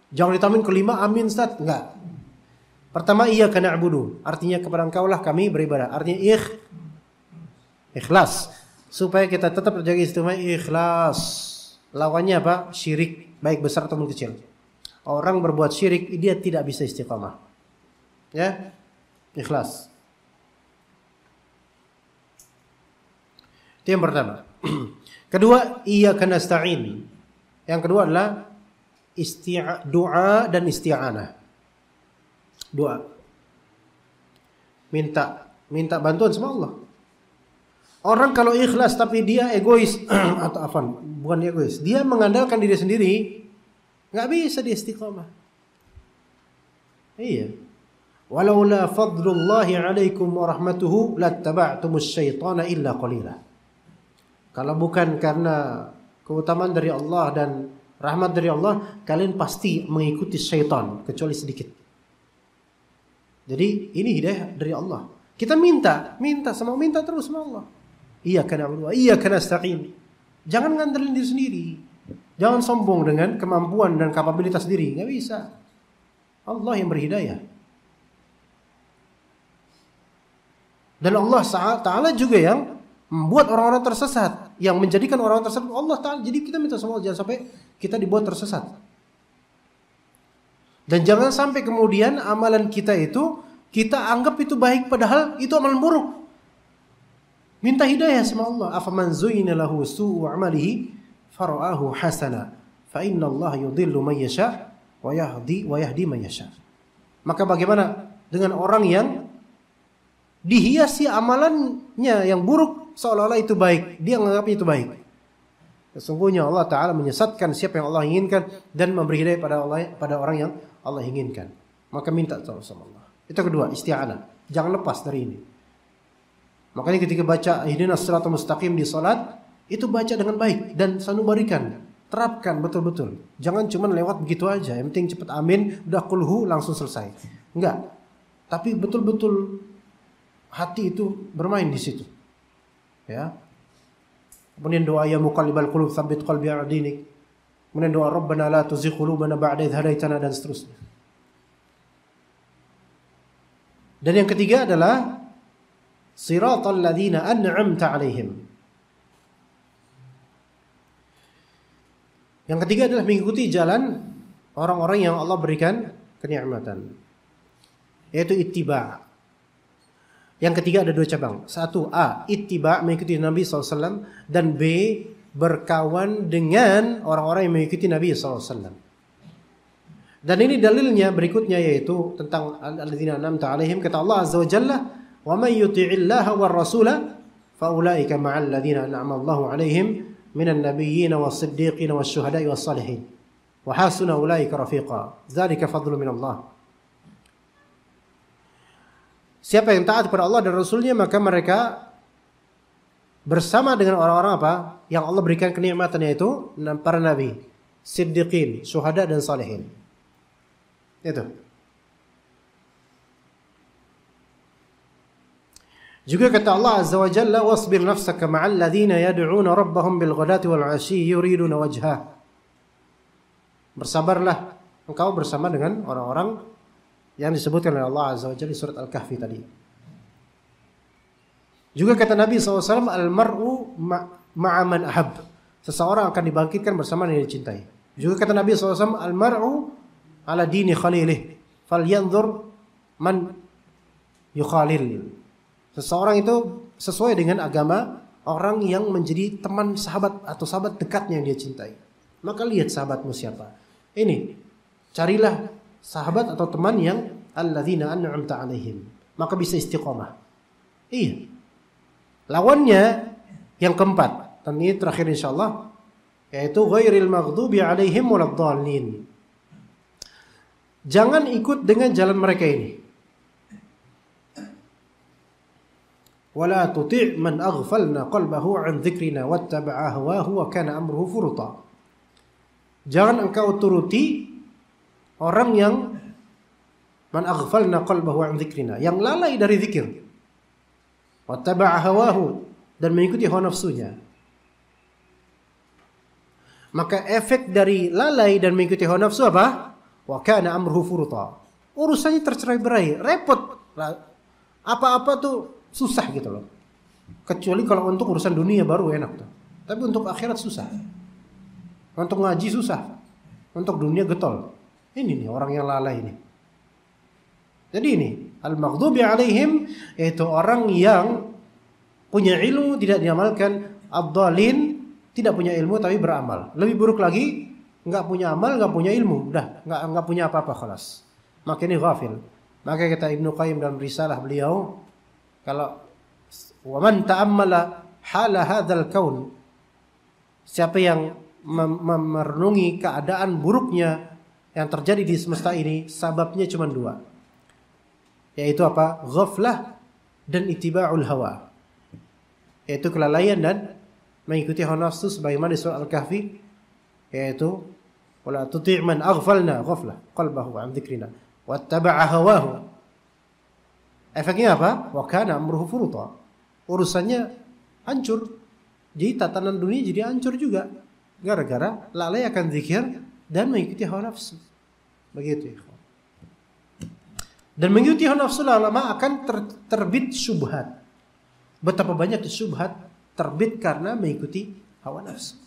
Jangan ditambahin kelima amin Ustaz, enggak. Pertama, iyyaka na'budu, artinya kepada Engkaulah kami beribadah. Artinya ikhlas. Supaya kita tetap terjaga istiqamah, ikhlas. Lawannya apa? Syirik, baik besar ataupun kecil. Orang berbuat syirik, dia tidak bisa istiqamah. Ya, ikhlas. Itu yang pertama. Kedua, iyyaka nasta'in. Yang kedua adalah doa dan isti'anah. Doa. Minta bantuan sama Allah. Orang kalau ikhlas tapi dia egois atau bukan egois, dia mengandalkan diri sendiri, nggak bisa dia istiqamah. Iya. Walaula fadlullahi 'alaikum wa rahmatuhu lattaba'tumus syaitana illa qalila. Kalau bukan karena keutamaan dari Allah dan rahmat dari Allah, kalian pasti mengikuti syaitan kecuali sedikit. Jadi ini hidayah dari Allah. Kita minta terus sama Allah. Iyyaka na'budu wa iyyaka nasta'in. Jangan ngandelin diri sendiri. Jangan sombong dengan kemampuan dan kapabilitas diri, enggak bisa. Allah yang berhidayah. Dan Allah Ta'ala juga yang membuat orang-orang tersesat, yang menjadikan orang tersesat Allah Ta'ala. Jadi kita minta sama Allah jangan sampai kita dibuat tersesat. Dan jangan sampai kemudian amalan kita itu kita anggap itu baik padahal itu amalan buruk. Minta hidayah sama Allah. Afaman zuyyina lahu su'u 'amalihi fara'ahu hasana fa innallaha yudhillu man yasha wa yahdi man yasha. Maka bagaimana dengan orang yang dihiasi amalannya yang buruk seolah-olah itu baik, dia menganggapnya itu baik. Sesungguhnya Allah Ta'ala menyesatkan siapa yang Allah inginkan dan memberi hidayah pada orang yang Allah inginkan. Maka minta sama Allah. Itu kedua, isti'anah. Jangan lepas dari ini. Makanya ketika baca ihdinas siratal mustaqim di salat, itu baca dengan baik dan sanubarikan, terapkan betul-betul. Jangan cuma lewat begitu aja. Yang penting cepat amin, udah kulhu langsung selesai. Enggak. Tapi betul-betul hati itu bermain di situ. Ya. Kemudian doa ya muqallibal qulub tsabbit qalbi 'ala dinik. Kemudian doa Rabbana la tuzigh qulubana ba'da idh hadaitana dan seterusnya. Dan yang ketiga adalah siratal ladzina an'amta 'alaihim. Yang ketiga adalah mengikuti jalan orang-orang yang Allah berikan kenikmatan, yaitu ittiba'. Yang ketiga ada 2 cabang. 1, A, ittiba' mengikuti Nabi SAW, dan B, berkawan dengan orang-orang yang mengikuti Nabi SAW. Dan ini dalilnya berikutnya yaitu tentang alladzina an'amta 'alaihim, kata Allah Azza wa Jalla, "Wa may yuti'illaha war rasula fa ulaika ma'al ladzina an'ama Allahu 'alaihim minan nabiyyin was-siddiqin wasyuhada'i was-salihin wa hasuna ulaika rafiqa. Dzalika fadlun min Allah." Siapa yang taat kepada Allah dan Rasulnya, maka mereka bersama dengan orang-orang apa? Yang Allah berikan kenikmatan, yaitu para nabi, siddiqin, syuhada dan salihin. Itu. Juga kata Allah Azza wa Jalla, "Wasbir nafsaka ma'al ladzina yad'una rabbahum bil ghadati wal 'ashyi yuriduna wajhah." Bersabarlah engkau bersama dengan orang-orang yang disebutkan oleh Allah Azza wa Jalla di surat Al-Kahfi tadi. Juga kata Nabi SAW, "Al-mar'u ma'a man ahab." seseorang akan dibangkitkan bersama yang dicintai. Juga kata Nabi SAW, al-mar'u ala dini khalilih, falyanzur man yukhalil. Seseorang itu sesuai dengan agama orang yang menjadi teman sahabat atau sahabat dekatnya yang dia cintai. Maka lihat sahabatmu siapa. Ini, carilah sahabat atau teman yang alladzina an'amta alaihim. Maka bisa istiqomah. Iya. Lawannya yang keempat, dan ini terakhir insyaallah, yaitu ghairil maghdubi alaihim waladdallin. Jangan ikut dengan jalan mereka ini. Wala tuti' man aghfalna qalbahu 'an dzikrina wattaba'a hawahu wa kana amruhu furuta. Jangan engkau turuti orang yang man aghfalna qalbahu 'an dzikrina, yang lalai dari zikir. Wattaba'a hawahu, dan mengikuti hawa nafsunya. Maka efek dari lalai dan mengikuti hawa nafsu apa? Wa kana amruhu furuta. Urusannya tercerai-berai, repot. Apa-apa tuh susah gitu loh. Kecuali kalau untuk urusan dunia baru enak tuh. Tapi untuk akhirat susah. Untuk ngaji susah. Untuk dunia getol. Ini nih orang yang lalai ini. Jadi ini al-maghdubi alaihim, yaitu orang yang punya ilmu tidak diamalkan, ad-dhalin tidak punya ilmu tapi beramal. Lebih buruk lagi, enggak punya amal, enggak punya ilmu, udah enggak punya apa-apa khalas. Maka ini ghafil. Maka kata Ibnu Qayyim dalam risalah beliau, kalau wa man ta'ammala hala hadzal kaun, siapa yang merenungi keadaan buruknya yang terjadi di semesta ini, sebabnya cuma dua. Yaitu apa? Ghaflah dan ittiba'ul hawa. Yaitu kelalaian dan mengikuti hawa nafsu, sebagaimana di surah Al-Kahfi, yaitu wala tuti' man aghfalna ghaflah qalbahu 'an dzikrina wattaba'a hawahu. Efeknya apa? Wa kana amruhu furuta. Urusannya hancur. Jadi tatanan dunia jadi hancur juga gara-gara lalai akan zikir dan mengikuti hawa nafsu. Begitu ya. Dan mengikuti hawa nafsu lama akan terbit syubhat. Betapa banyak syubhat terbit karena mengikuti hawa nafsu.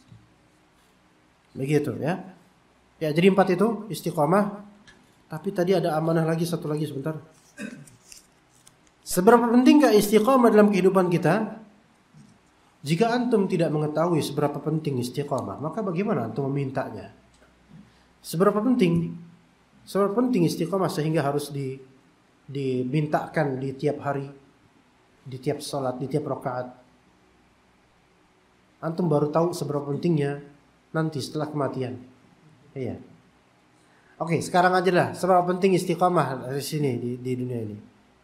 Begitu ya. Ya, jadi 4 itu istiqomah. Tapi tadi ada amanah lagi, satu lagi sebentar. Seberapa pentingkah istiqomah dalam kehidupan kita? Jika antum tidak mengetahui seberapa penting istiqomah, maka bagaimana antum memintanya? Seberapa penting istiqomah sehingga harus dimintakan di tiap hari, di tiap salat, di tiap rakaat. Antum baru tahu seberapa pentingnya nanti setelah kematian. Iya. Oke, sekarang aja lah, seberapa penting istiqomah di sini di dunia ini?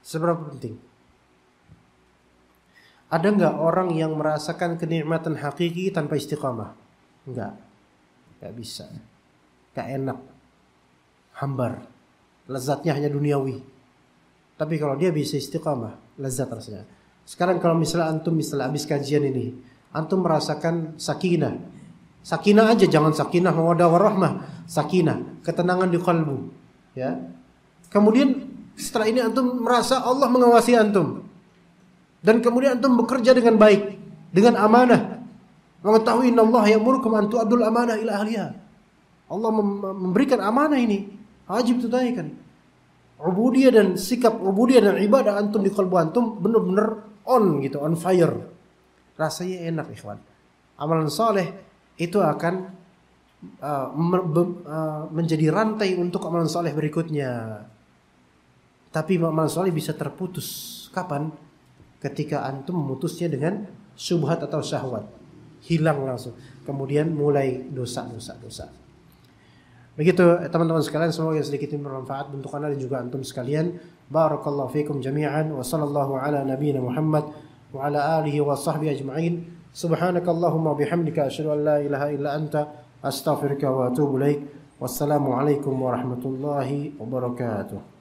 Seberapa penting? Ada enggak orang yang merasakan kenikmatan hakiki tanpa istiqomah? Enggak. Enggak bisa. Enggak enak. Hambar. Lezatnya hanya duniawi. Tapi kalau dia bisa istiqamah, lezat rasanya. Sekarang kalau misalnya antum habis kajian ini, antum merasakan sakinah. Sakinah aja, jangan sakinah mawaddah warahmah. Sakinah, ketenangan di kalbu, ya. Kemudian setelah ini antum merasa Allah mengawasi antum. Dan kemudian antum bekerja dengan baik, dengan amanah. Mengetahui innallaha ya'murukum an tu'addul amanah ila ahliha. Allah memberikan amanah ini, wajib tunaikan. Ubudiyah dan sikap ubudiyah dan ibadah antum di kalbu antum benar-benar on gitu, on fire. Rasanya enak, ikhwan. Amalan saleh itu akan menjadi rantai untuk amalan saleh berikutnya. Tapi amalan saleh bisa terputus kapan? Ketika antum memutusnya dengan syubhat atau syahwat. Hilang langsung. Kemudian mulai dosa. Begitu teman-teman sekalian, semoga sedikit ini bermanfaat untuk anda dan juga antum sekalian. Barakallahu fikum jami'an wa sallallahu ala nabiyyina Muhammad wa ala alihi wa sahbihi ajma'in. Subhanakallahumma bihamdika asyhadu an la ilaha illa anta astaghfiruka wa atubu ilaik. Wassalamu alaikum warahmatullahi wabarakatuh.